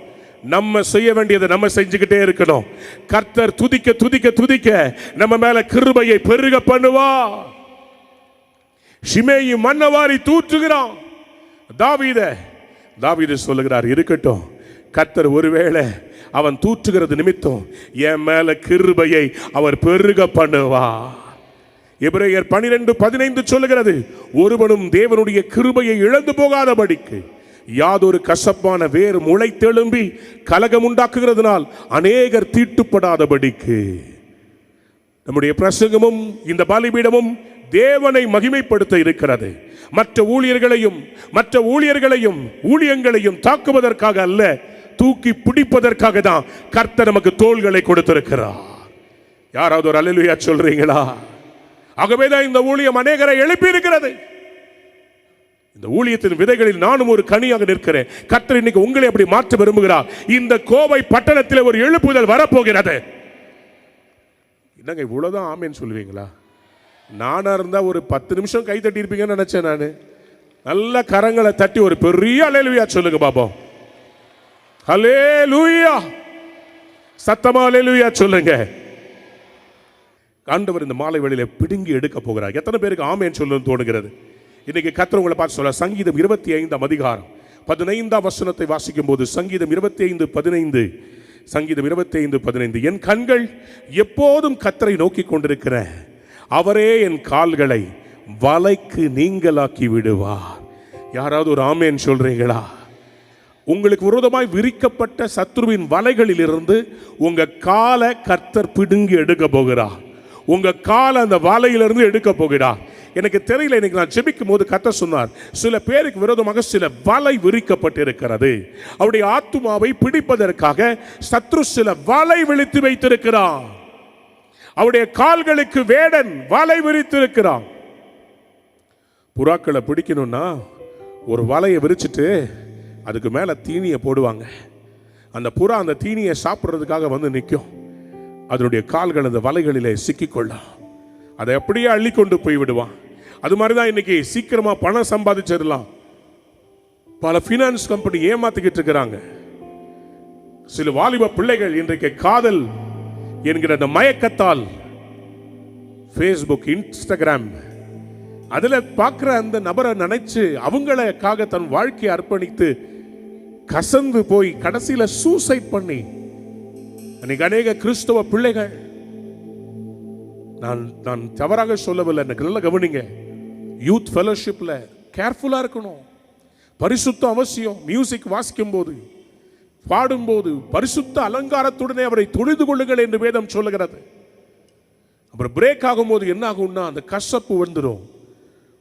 நம்ம செய்ய வேண்டியதை நம்ம செஞ்சுக்கிட்டே இருக்கணும். கர்த்தர் துதிக்க துதிக்க துதிக்க நம்ம மேல கிருபையை பெருக பண்ணுவா. ஷிமேயி மன்னவாரி தூற்றுகிறான். தாவீது சொல்லுகிறார், இருக்கட்டும், கர்த்தர் ஒருவேளை அவன் தூற்றுகிறது நிமித்தம் என் மேல கிருபையை அவர் பெருக பண்ணுவா. எபிரேயர் 12:15 சொல்லுகிறது, ஒருவனும் தேவனுடைய கிருபையை இழந்து போகாதபடிக்கு யாதொரு கசப்பான வேறு முளைத்தெழும்பி கலகம் உண்டாக்குகிறதுனால் அநேகர் தீட்டுப்படாதபடிக்கு. நம்முடைய பிரசங்கமும் இந்த பலிபீடமும் தேவனை மகிமைப்படுத்த இருக்கிறது. மற்ற ஊழியர்களையும் ஊழியங்களையும் தாக்குவதற்காக அல்ல, தூக்கி பிடிப்பதற்காக தான் கர்த்தர் நமக்கு தோள்களை கொடுத்திருக்கிறார். யாராவது ஒரு அல்லேலூயா சொல்றீங்களா? ஆகவேதான் இந்த ஊழியம் அநேகரை எழுப்பி இருக்கிறது. இந்த ஊழியத்தின் விதைகளில் நானும் ஒரு கனியாக நிற்கிறேன். கர்த்தர் இன்னைக்கு உங்களை அப்படி மாற்ற விரும்புகிறார். இந்த கோவை பட்டணத்தில் ஒரு எழுப்புதல் வரப்போகிறது. என்னங்க இவ்வளவுதான் ஆமேன்னு சொல்லுவீங்களா? நானா இருந்தா ஒரு 10 நிமிஷம் கை தட்டி இருப்பீங்கன்னு நினைச்சேன். நான் நல்ல கரங்களை தட்டி ஒரு பெரிய அல்லேலூயா சொல்லுங்க பாப்போம். அல்லேலூயா, சத்தமா அல்லேலூயா சொல்லுங்க. ஆண்டவர் இந்த மாலை வேளையிலே பிடுங்கி எடுக்க போகிறார். எத்தனை பேருக்கு ஆமேன்னு சொல்லணும்னு தோணுகிறது? இன்னைக்கு கர்த்தர் உங்களை பார்த்து சொல்ல, சங்கீதம் 25 அதிகாரம் 15 வசனத்தை வாசிக்கும் போது, சங்கீதம் 25:15, சங்கீதம் 25:15, என் கண்கள் எப்போதும் கர்த்தரை நோக்கி கொண்டிருக்கிற அவரே என் கால்களை வலைக்கு நீங்களாக்கி விடுவார். யாராவது ஒரு ஆமேன் சொல்றீங்களா? உங்களுக்கு விரோதமாய் விரிக்கப்பட்ட சத்துருவின் வலைகளில் இருந்து உங்க காலை கர்த்தர் பிடுங்கி எடுக்க போகிறார். உங்க காலை அந்த வலையிலிருந்து எடுக்க போகிறார். எனக்கு தெரியல, இன்னைக்கு நான் ஜெபிக்கும் போது கர்த்தர் சொன்னார், சில பேருக்கு விரோதமாக சில வலை விரிக்கப்பட்டு இருக்கிறது. அவருடைய ஆத்துமாவை பிடிப்பதற்காக சத்ரு சில வலை விரித்து வைத்திருக்கிறான். அவருடைய கால்களுக்கு வேடன் வலை விரித்திருக்கிறான். புறாக்களை பிடிக்கணும்னா ஒரு வலையை விரிச்சிட்டு அதுக்கு மேல தீனியை போடுவாங்க. அந்த புறா அந்த தீனியை சாப்பிட்றதுக்காக வந்து நிற்கும். அதனுடைய கால்கள் அந்த வலைகளிலே சிக்கிக்கொள்ளும். அதை அப்படியே அள்ளி கொண்டு போய் விடுவான். அது மாதிரிதான் இன்னைக்கு சீக்கிரமா பணம் சம்பாதிச்சிடலாம். பல பினான்ஸ் கம்பெனி ஏமாத்திக்கிட்டு இருக்கிறாங்க. சில வாலிப பிள்ளைகள் இன்றைக்கு காதல் என்கிற அந்த மயக்கத்தால் ஃபேஸ்புக், இன்ஸ்டாகிராம் அதுல பார்க்கிற அந்த நபரை நினைச்சு அவங்களுக்காக தன் வாழ்க்கையை அர்ப்பணித்து கசந்து போய் கடைசியில சூசைட் பண்ணி அன்னைக்கு அநேக கிறிஸ்தவ பிள்ளைகள், நான் தவறாக சொல்லவில்லை, எனக்கு நல்லா கவனிங்க, யூத் ஃபெலோஷிப்ல கேர்ஃபுல்லா இருக்கணும். பரிசுத்தம் அவசியம். மியூசிக் வாசிக்கும் போது, பாடும்போது பரிசுத்த அலங்காரத்துடனே அவரை தொழுது கொள்ளுங்கள் என்று வேதம் சொல்லுகிறது. அப்புறம் பிரேக் ஆகும்போது என்ன ஆகும்னா அந்த கசப்பு வந்துடும்.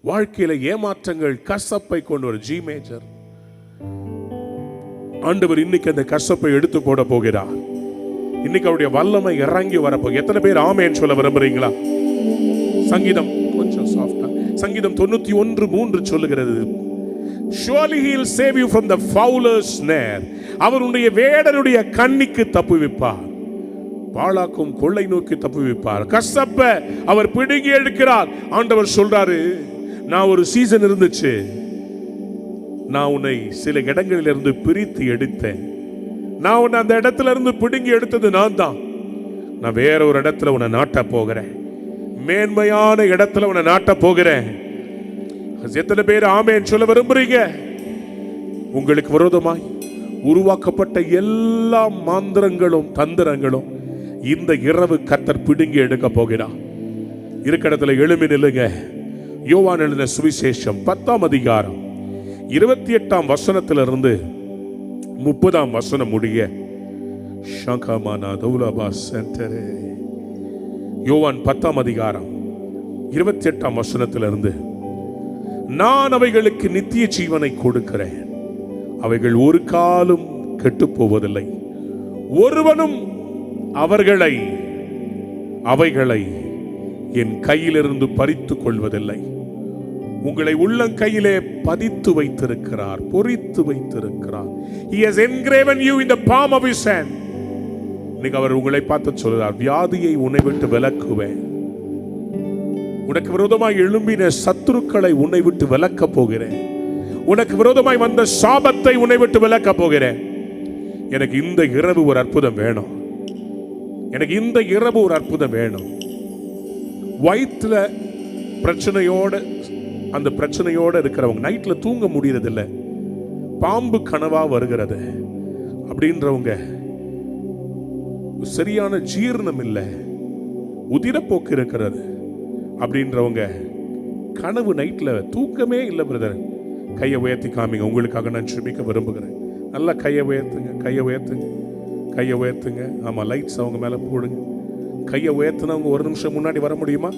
வாழ்க்கையில ஏமாற்றங்கள் கசப்பை கொண்டு ஒரு ஜி மேஜர். ஆண்டவர் இன்னைக்கு அந்த கசப்பை எடுத்து போட போகிறார். இன்னைக்கு அவருடைய வல்லமை இறங்கி வரப்போ எத்தனை பேர் ஆமேன்னு சொல்ல விரும்புறீங்களா? சங்கீதம் கொஞ்சம் சாஃப்டா, சங்கீதம் 91:3 சொல்லுகிறது, surely he will save you from the fowler's snare. அவருடைய வேடனுடைய கண்ணிக்கு தப்புவிப்பார். பாழாக்கும் கொள்ளை நோக்கி தப்புவிப்பார். கசப்ப அவர் பிடுங்கி எடுக்கிறார். ஆண்டவர் சொல்றாரு, நான் ஒரு சீசன் இருந்துச்சு, நான் உன்னை சில இடங்களில் இருந்து பிரித்து எடுத்தேன். நான் உன்னை அந்த இடத்துல இருந்து பிடுங்கி எடுத்தது நான் தான். நான் வேற ஒரு இடத்துல உன்னை நாட்ட போகிறேன், மேன்மையான இடத்துல உன்னை நாட்ட போகிறேன். எத்தனை பேர் ஆமென் சொல்ல விரும்புறீங்க? உங்களுக்கு விரோதமாய் உருவாக்கப்பட்ட எல்லா மாந்திரங்களும் தந்திரங்களும் இந்த இரவு கர்த்தர் பிடுங்கி எடுக்க போகிறார். இருக்க இடத்துல எழும்பி நில்லுங்க. யோவான் எழுதின சுவிசேஷம் 10ஆம் அதிகாரம் 28ஆம் வசனத்திலிருந்து 30ஆம் வசனம் முடிய. யோவான் 10ஆம் அதிகாரம் 28ஆம் வசனத்திலிருந்து, நான் அவைகளுக்கு நித்திய ஜீவனை கொடுக்கிறேன், அவைகள் ஒரு காலும் கெட்டு போவதில்லை, ஒருவனும் அவைகளை என் கையிலிருந்து பறித்துக் கொள்வதில்லை. உங்களை உள்ளங்கையிலே பதித்து வைத்திருக்கிறார், பொறித்து வைத்திருக்கிறார். He has engraven you in the palm of his hand. இன்னைக்கு அவர் உங்களை பார்த்து சொல்றார், வியாதியை உன்னை விட்டு விலக்குவேன். உனக்கு விரோதமாய் எழும்பின சத்துருக்களை உன்னை விட்டு விலக்க போகிறேன். உனக்கு விரோதமாய் வந்த சாபத்தை உன்னை விட்டு விலக்க போகிறேன். எனக்கு இந்த இரவு ஒரு அற்புதம் வேணும். எனக்கு இந்த இரவு ஒரு அற்புதம் வேணும். வயிற்றுல பிரச்சனையோட, அந்த பிரச்சனையோட இருக்கிறவங்க, நைட்ல தூங்க முடியறதில்ல, பாம்பு கனவா வருகிறது அப்படின்றவங்க, சரியான ஜீரணம் இல்லை, உதிரப்போக்கு இருக்கிறது அப்படின்றவங்க, கனவு நைட்ல தூக்கமே இல்லை பிரதர், கையை உயர்த்தி காமிங்க. உங்களுக்காக நான் ஜெபிக்க விரும்புகிறேன். நல்லா கையை உயர்த்துங்க, கையை உயர்த்துங்க, கையை உயர்த்துங்க. ஆமா, லைட்ஸ் அவங்க மேல போடுங்க. கையை உயர்த்தினவங்க ஒரு நிமிஷம் முன்னாடி வர முடியுமா?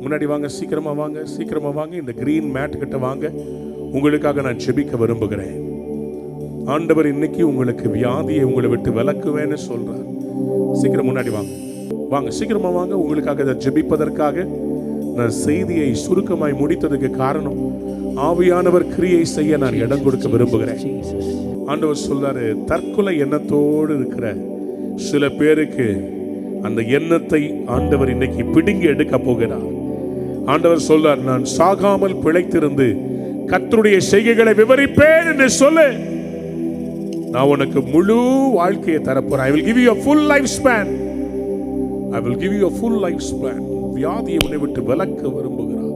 முன்னாடி வாங்க, சீக்கிரமா வாங்க, சீக்கிரமா வாங்க. இந்த கிரீன் மேட் கிட்ட வாங்க. உங்களுக்காக நான் ஜெபிக்க விரும்புகிறேன். ஆண்டவர் இன்னைக்கு உங்களுக்கு வியாதியை உங்களை விட்டு விலக்குவேன்னு சொல்றார். சீக்கிரம் முன்னாடி வாங்க, வாங்க, சீக்கிரமா வாங்க. உங்களுக்காக இதை ஜெபிப்பதற்காக நான் செய்தியை சுருக்கமாய் முடித்ததுக்கு காரணம், ஆவியானவர் கிரியை செய்ய நான் இடம் கொடுக்க விரும்புகிறேன். ஆண்டவர் சொல்றாரு, தற்கொலை எண்ணத்தோடு இருக்கிற சில பேருக்கு அந்த எண்ணத்தை ஆண்டவர் இன்னைக்கு பிடுங்கி எடுக்க போகிறார். ஆண்டவர் சொல்றார், நான் சாகாமல் பிழைத்திருந்து கர்த்தருடைய செய்கைகளை விவரிப்பேன் என்று சொல்லு. நான் உனக்கு முழு வாழ்க்கையை தரப்போறேன். I will give you a full lifespan. I will give you a full lifespan. வியாதியை உன்னை விட்டு விலக்க விரும்புகிறார்.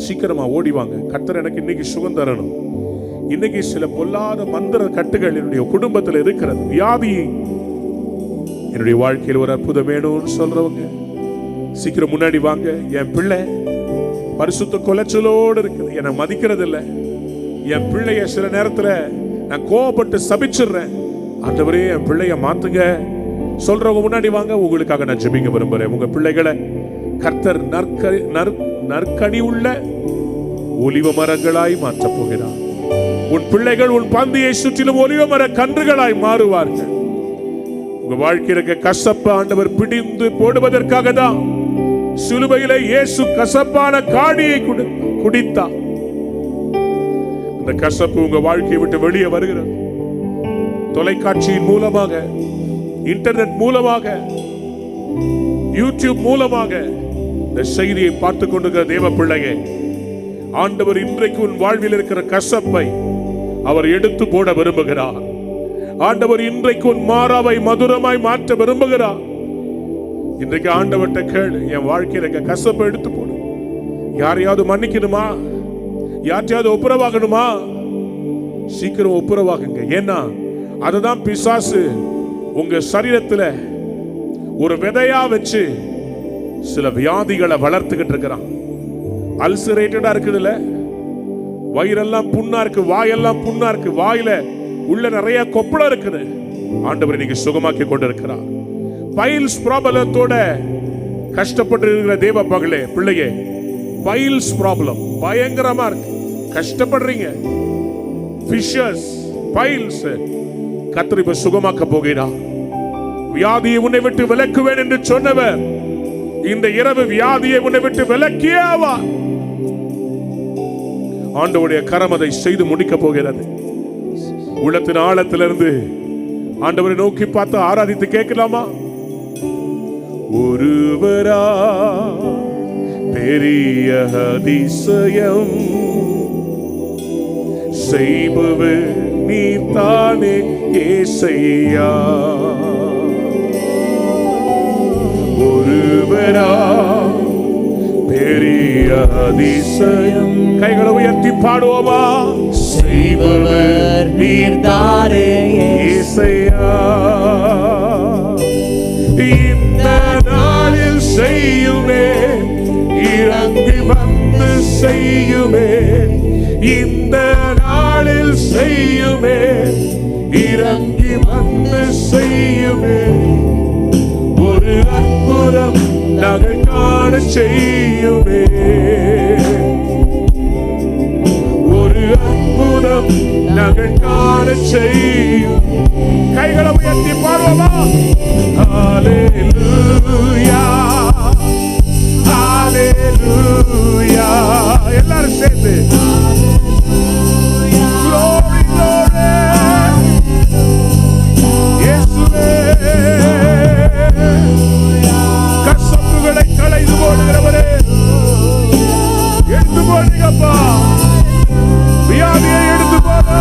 சீக்கிரமா ஓடிவாங்க. கர்த்தர் எனக்கு இன்னைக்கு சுகம் தரணும். இன்னைக்கு சில பொல்லாத மந்திர கட்டுகள் என்னுடைய குடும்பத்தில் இருக்கிறது. வியாதி என்னுடைய வாழ்க்கையில் ஒரு அற்புதம் வேணும்னு சொல்றவங்க சீக்கிரம் முன்னாடி வாங்க. என் பிள்ளை பரிசுத்த கொலைச்சலோடு இருக்குது, என்னை மதிக்கிறது இல்லை. என் பிள்ளைய சில நேரத்தில் நான் கோபப்பட்டு சபிச்சிடுறேன். ஆண்டவரே என் பிள்ளைய மாத்துங்க சொல்றவங்க முன்னாடி வாங்க. உங்களுக்காக நான் ஜெபிக்க விரும்புறேன். உங்க பிள்ளைகளை கர்த்தர் நற்கனி உள்ள ஒலிவ மரங்களாய் மாற்றப் போகிறார். உன் பிள்ளைகள் உன் பந்தியை சுற்றிலும் ஒலிவ மர கன்றுகளாய் மாறுவார்கள். உங்க வாழ்க்கையில் இருக்க கசப்ப ஆண்டவர் பிடிந்து போடுவதற்காக தான் சிலுவையிலே இயேசு கசப்பான காடியை குடித்தார். அந்த கசப்பு உங்க வாழ்க்கையை விட்டு வெளியே வருகிறது. தொலைக்காட்சியின் மூலமாக, இன்டர்நெட் மூலமாக, யூடியூப் மூலமாக இந்த செய்தியை பார்த்து கொண்டிருக்கிற தேவ பிள்ளையே, ஆண்டவர் இன்றைக்கு உன் வாழ்வில் இருக்கிற கசப்பை அவர் எடுத்து போட விரும்புகிறார். ஆண்டவர் இன்றைக்கு உன் மாறாவை மதுரமாய் மாற்ற விரும்புகிறார். இன்றைக்கு ஆண்டவர்கிட்ட கேளு, என் வாழ்க்கையில இருக்க கசப்பை எடுத்து போடு. யாரையாவது மன்னிக்கணுமா? யார்ட்டையாவது ஒப்புரவாகணுமா? சீக்கிரம் ஒப்புரவாகுங்க. ஏன்னா அதுதான் பிசாசு உங்க சரீரத்துல ஒரு விதையா வச்சு சில வியாதிகளை வளர்த்துக்கிட்டு இருக்கிறான். அல்சரேட்டடா இருக்குதுல்ல, வயிறெல்லாம் புண்ணா இருக்கு, வாயெல்லாம் புண்ணா இருக்கு, வாயில உள்ள நிறைய கொப்பளம் இருக்குது. ஆண்டவர் இன்னைக்கு சுகமாக்கி கொண்டு இருக்கிறார். பைல்ஸ் ப்ராப்ளத்தோட கஷ்டப்பட்டு இருக்கிற தேவ பகலே பிள்ளையே, பைல்ஸ் ப்ராப்ளம் பயங்கரமா இருக்கு, கஷ்டப்படுறீங்க. ஃபிஷர்ஸ், பைல்ஸ், கர்த்தர் இப்ப சுகமாக்க போகிறார். வியாதியை உன்னை விட்டு விலக்குவேன் என்று சொன்னவர் இந்த இரவு வியாதியை உன்னை விட்டு விலக்கியே ஆவார். ஆண்டவருடைய கரம் அதை செய்து முடிக்க போகிறது. உள்ளத்தின் ஆழத்திலிருந்து ஆண்டவரை நோக்கி பார்த்து ஆராதித்து கேட்கலாமா? ஒருவரா பெரிய அதிசயம் செய்பவர் நீர்தானே ஏசையா. ஒருவரா பெரிய அதிசயம். கைகளை உயர்த்தி பாடுவோமா? செய்பவர் நீர்தானே ஏசையா. இந்த நாளில் செய்யுமே, இறங்கி வந்து செய்யுமே. இந்த நாளில் செய்யுமே, இறங்கி வந்து செய்யுமே. ஒரு அற்புதம் நாங்கள் காண செய்யுமே. ஒரு அற்புதம் நாங்கள் காண செய்யும். கைகளை உயர்த்தி பாடுவோமா? ஹல்லேலூயா, ஹல்லேலூயா. எல்லாரும் சேர்ந்து glory, glory. இயேசுவே, கசப்புகளை களைந்து போடுகிறவரே, எடுத்து போடுங்கப்பா. வியாதியை எடுத்து போடு.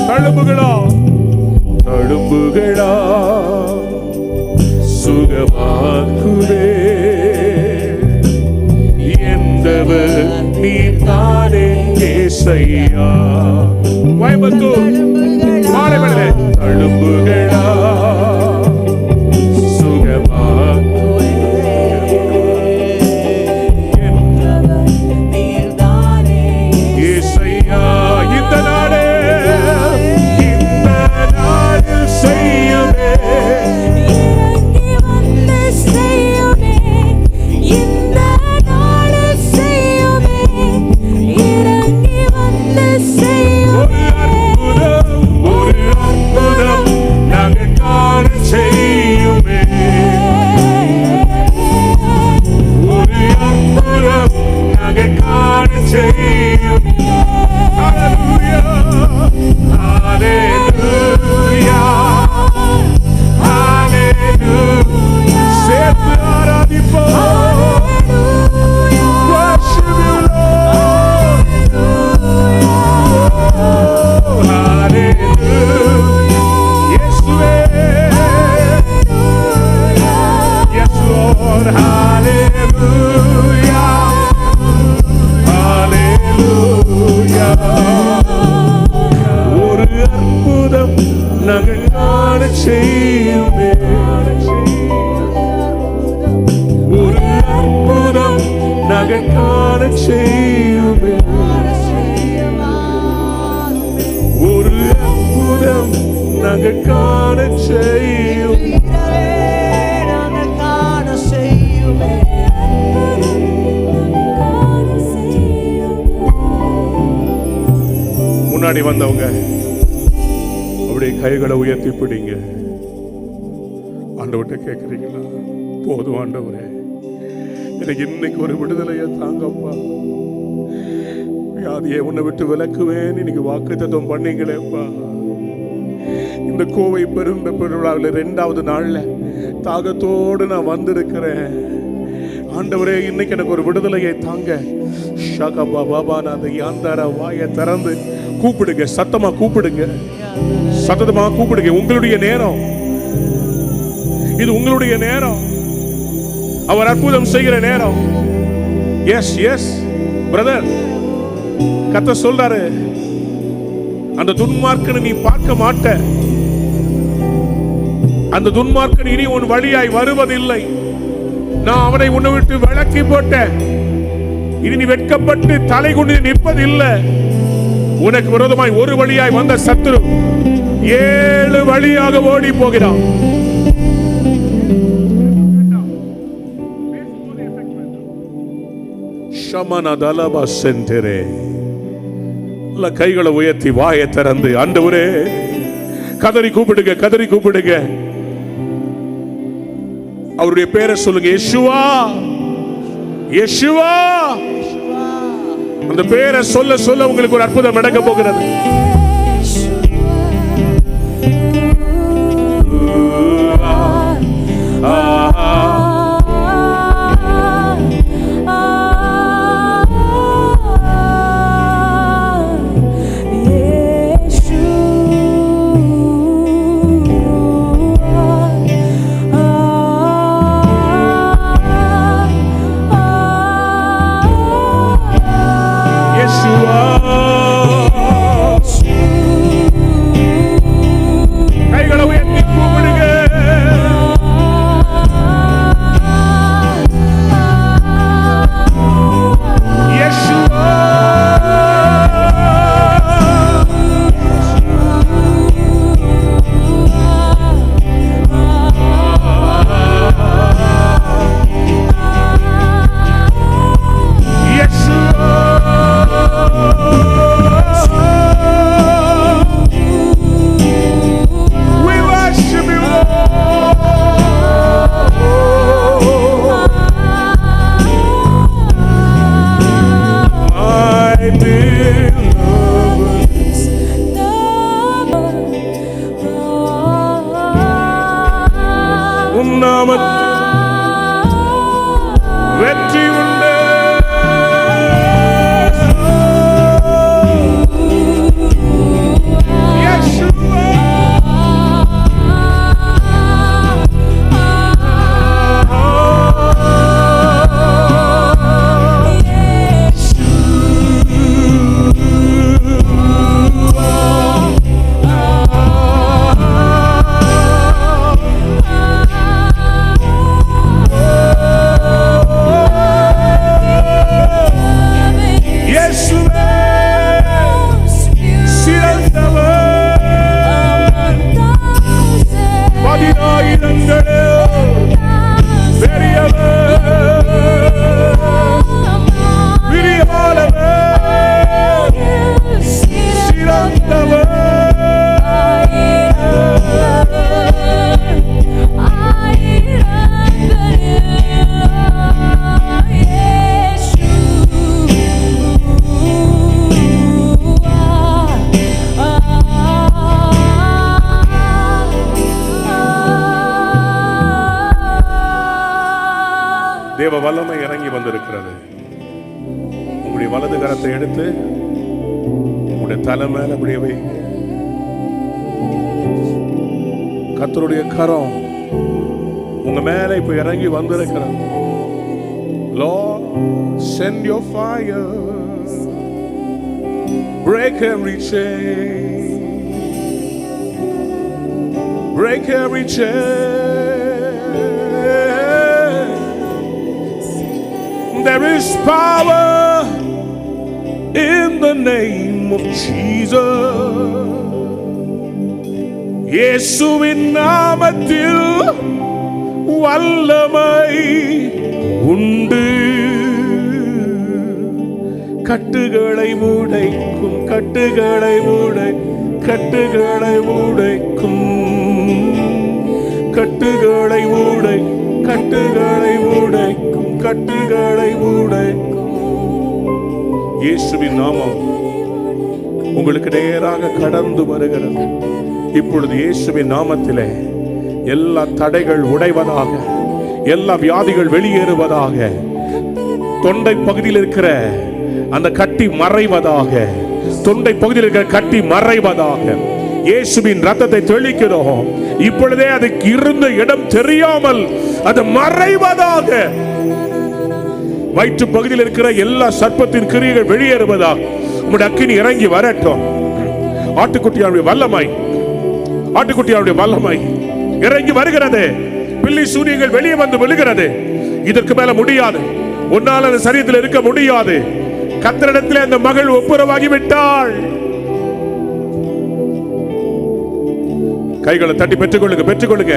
தழும்புகளா தழும்புகளா சுகமாக்குதே. எந்தவர் நீர்தானே ஏசையா. கோயம்புத்தூர் மாலைமலை. தழும்புகளா முன்னாடி வந்தவங்க அப்படியே கைகளை உயர்த்தி பிடிங்க. ஆண்டவர்கிட்ட கேட்குறீங்களா? போதும் ஆண்டவரே, எனக்கு இன்னைக்கு ஒரு விடுதலையை தாங்கப்பா. வியாதியை உன்னை விட்டு விலக்குவேன் இன்னைக்கு வாக்குத்தத்தம் பண்ணீங்களேப்பா. இந்த கோவை பெருந்த பெருவிழாவில் 2வது நாள்ல தாகத்தோடு நான் வந்திருக்கிறேன். ஆண்டவரே, இன்னைக்கு எனக்கு ஒரு விடுதலையை தாங்க. ஷகபா பாபா, நான் யாந்தார வாயை திறந்து கூப்பிடுங்க, சத்தமா கூப்பிடுங்க, சத்தமா கூப்பிடுங்க. உங்களுடைய நேரம் இது, உங்களுடைய நேரம். அவர் அற்புதம் செய்கிற நேரம். எஸ் எஸ் பிரதர், கர்த்தர் சொல்றாரு, அந்த துன்மார்க்கனை நீ பார்க்க மாட்ட. அந்த துன்மார்க்கன் இனி உன் வழியாய் வருவதில்லை. நான் அவனை உன்னை விட்டு விலக்கி போட்டேன். இனி நீ வெட்கப்பட்டு தலை கொண்டு நிற்பதில்லை. உனக்கு விரோதமாய் ஒரு வழியாய் வந்த சத்துரு 7 வழியாக ஓடி போகிறான். கைகளை உயர்த்தி வாயை திறந்து ஆண்டவரே கதறி கூப்பிடுங்க, கதறி கூப்பிடுங்க. அவருடைய பேரை சொல்லுங்க, யெஷுவா, யெஷுவா. அந்த பேரை சொல்ல சொல்ல உங்களுக்கு ஒரு அற்புதம் நடக்க போகிறது. நாமத்தில் வெற்றி உண்டு. தேவ வல்லமை இறங்கி வந்திருக்கிறது. உங்களுடைய வலது கரத்தை எடுத்து உங்களுடைய தலை மேல அப்படியே வைங்க. கர்த்தருடைய கரம் உங்க மேல இப்ப இறங்கி வந்திருக்கிறது. Lord, send your fire, break every chain, break every chain. There is power in the name of Jesus. இயேசுவின் நாமத்தில் வல்லமை உண்டு. கட்டுகளை உடைக்கும், கட்டுகளை கட்டுகளை உடைக்கும், கட்டுகளை கட்டுகளை உடைக்கும், கட்டுகளை உடைக்கும். இயேசுவின் நாமம் உங்களுக்கு நேராக கடந்து வருகிறது. இப்பொழுது இயேசுவின் நாமத்திலே எல்லா தடைகள் உடைவதாக, எல்லா வியாதிகள் வெளியேறுவதாக, தொண்டை பகுதியில் இருக்கிற அந்த கட்டி மறைவதாக, தொண்டை பகுதியில் இருக்கிற கட்டி மறைவதாக இயேசுவின் ரத்தத்தை தெளிக்கிறோம். இப்பொழுதே அதுக்கு இருந்த இடம் தெரியாமல் அது மறைவதாக. வயிற்று பகுதியில் இருக்கிற எல்லா சர்ப்பத்தின் கிரியைகள் வெளியேறுவதாக உம்முடைய அக்கினி இறங்கி வரட்டும். ஆட்டுக்குட்டியாருடைய வல்லமை, ஆட்டுக்குட்டியாருடைய வல்லமை இறங்கி வருகிறது. பில்லி சூனியங்கள் வெளியே வந்து விழுகிறது. இதற்கு மேல முடியாது. உன்னால் அந்த சரீரத்தில் இருக்க முடியாது. கர்த்தரிடத்தில் அந்த மகள் ஒப்புரவாகி விட்டாள். கைகளை தட்டி பெற்றுக்கொள்ளுங்க, பெற்றுக்கொள்ளுங்க.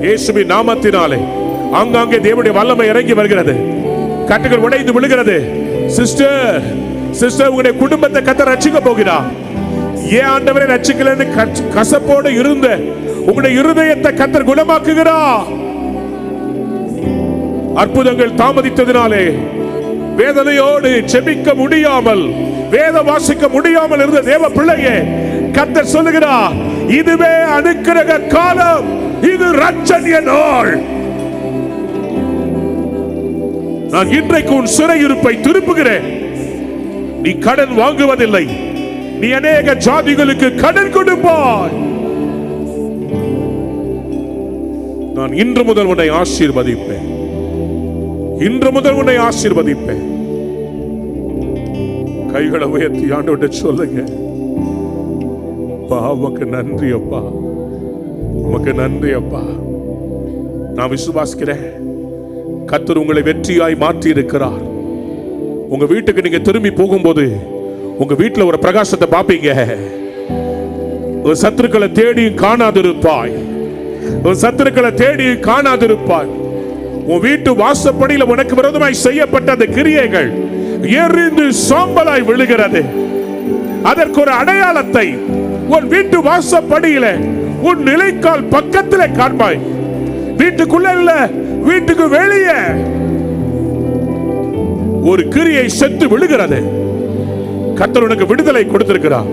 இயேசுவின் நாமத்தினாலே ஆங்காங்கே தேவனுடைய வல்லமை இறங்கி வருகிறது. கட்டுகள் உடைந்து விழுகிறது. சிஸ்டர், சிஸ்டர், உங்களுடைய குடும்பத்தை கர்த்தர் ரட்சிக்க போகிறார். ஏன் ஆண்டவரை ரட்சிக்கலன்னு கசப்போடு இருந்த உங்களுடைய இருதயத்தை கர்த்தர் குணமாக்குகிறார். அற்புதங்கள் தாமதித்ததினாலே வேதனையோடு செபிக்க முடியாமல், வேத வாசிக்க முடியாமல் இருந்த தேவ பிள்ளையே, கர்த்தர் சொல்லுகிறார், இதுவே அனுக்கிரக காலம், இது ரட்சணிய நாள். நான் இன்றைக்கு உன் சிறையிருப்பை திருப்புகிறேன். நீ கடன் வாங்குவதில்லை, நீ அநேக ஜாதிகளுக்கு கடன் கொடுப்பாய். நான் இன்று முதல் உன்னை ஆசீர்வதிப்பேன், இன்று முதல் உன்னை ஆசீர்வதிப்பேன். கைகளை உயர்த்தி ஆண்டவர்கிட்ட சொல்லுங்க, உமக்கு நன்றி அப்பா, உமக்கு நன்றி அப்பா. நான் விசுவாசிக்கிறேன், கர்த்தர் உங்களை வெற்றியாய் மாற்றி இருக்கிறார். உங்க வீட்டுக்கு நீங்க திரும்பி போகும்போது உங்க வீட்டுல ஒரு பிரகாசத்தை பாப்பீங்க. ஒரு சத்துருக்களை தேடி காணாதிருப்பாய், ஒரு சத்துருக்களை தேடி காணாதிருப்பாய். உன் வீட்டு வாசப்படியில் உனக்கு விரோதமாய் செய்யப்பட்ட அந்த கிரியைகள் எரிந்து சாம்பலாய் விழுகிறது. அதற்கு ஒரு அடையாளத்தை உன் வீட்டு வாசப்படியில உன் நிலைக்கால் பக்கத்திலே காண்பாய். வீட்டுக்குள்ள இல்ல, வீட்டுக்கு வெளியே ஒரு கிரியை செத்து விழுகிறது. கர்த்தர் உனக்கு விடுதலை கொடுத்திருக்கிறார்.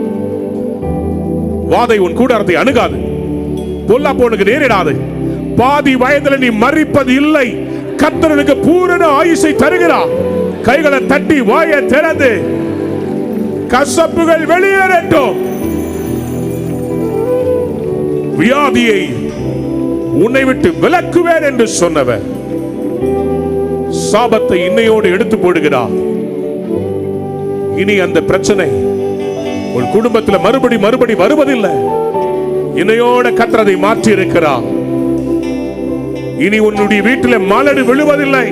வாதை உன் கூடாரத்தை அணுகாது, பொல்லாப்பு உனக்கு நேரிடாது, பாதி வயதுல நீ மரிப்பது இல்லை. கர்த்தருக்கு பூரண ஆயுசை தருகிறார். கைகளை தட்டி வாயை திறந்து கசப்புகள் வெளியேறட்டும். வியாதியை உன்னை விட்டு விலக்குவேன் என்று சொன்னவர் சாபத்தை இன்னையோடு எடுத்து போடுகிறார். இனி அந்த பிரச்சனை உன் குடும்பத்தில் மறுபடி வருவதில்லை. இன்னையோட கர்த்தரை மாற்றி இருக்கிறார். இனி உன்னுடைய வீட்டில் மலடு விழுவதில்லை.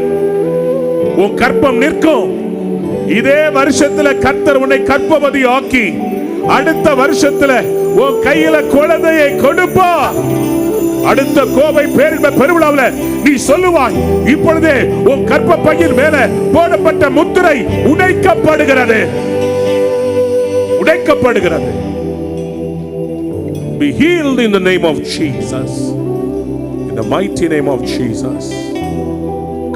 உன் கற்பம் நிற்கும். இதே வருஷத்துல கர்த்தர் உன்னை கற்பவதி ஆக்கி அடுத்த வருஷத்துல உன் கையில குழந்தையை கொடுப்பார். அடுத்த கோவை பேரின்ப பெருவிழாவில் நீ சொல்லுவாய், இப்பொழுதே உன் கற்ப பையின் மேல போடப்பட்ட முத்திரை உடைக்கப்படுகிறது. உடைக்கப்படுகிறது. Be healed in the name of Jesus. In the mighty name of Jesus.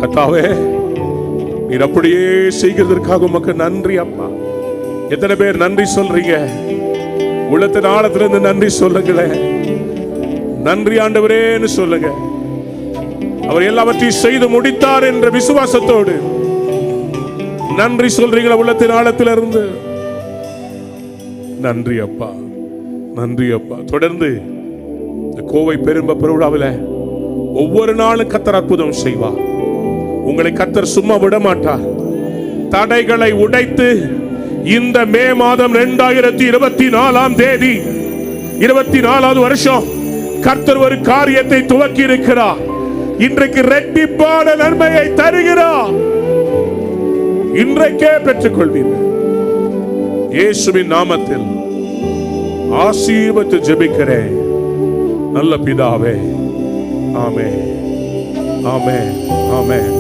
கர்த்தாவே, நீர் அப்படியே செய்கிறதற்காக உமக்கு நன்றி அப்பா. எத்தனை பேர் நன்றி சொல்றீங்க? உள்ளத்தின் ஆழத்திலிருந்து நன்றி சொல்லுங்களேன். நன்றி ஆண்டவரேன்னு சொல்லுங்க. அவர் எல்லாவற்றையும் செய்து முடித்தார் என்ற விசுவாசத்தோடு நன்றி சொல்றீங்களா? உள்ளத்தின் ஆழத்திலிருந்து நன்றி அப்பா, நன்றி அப்பா. தொடர்ந்து இந்த கோவை பெரும்ப பெருவிழாவில் ஒவ்வொரு நாளும் கர்த்தர் அற்புதம் செய்வார். உங்களை கர்த்தர் சும்மா விட மாட்டார். தடைகளை உடைத்து இந்த மே மாதம் 2024 24வது வருஷம் கர்த்தர் ஒரு காரியத்தை துவக்கி இருக்கிறார். இன்றைக்கு இரட்டிப்பான நன்மையை தருகிறார். இன்றைக்கே பெற்றுக் கொள்வீர்கள். இயேசுவின் நாமத்தில் ஆசீர்வதித்து ஜெபிக்கிறேன் நல்ல பிதாவே. ஆமென், ஆமென், ஆமென்.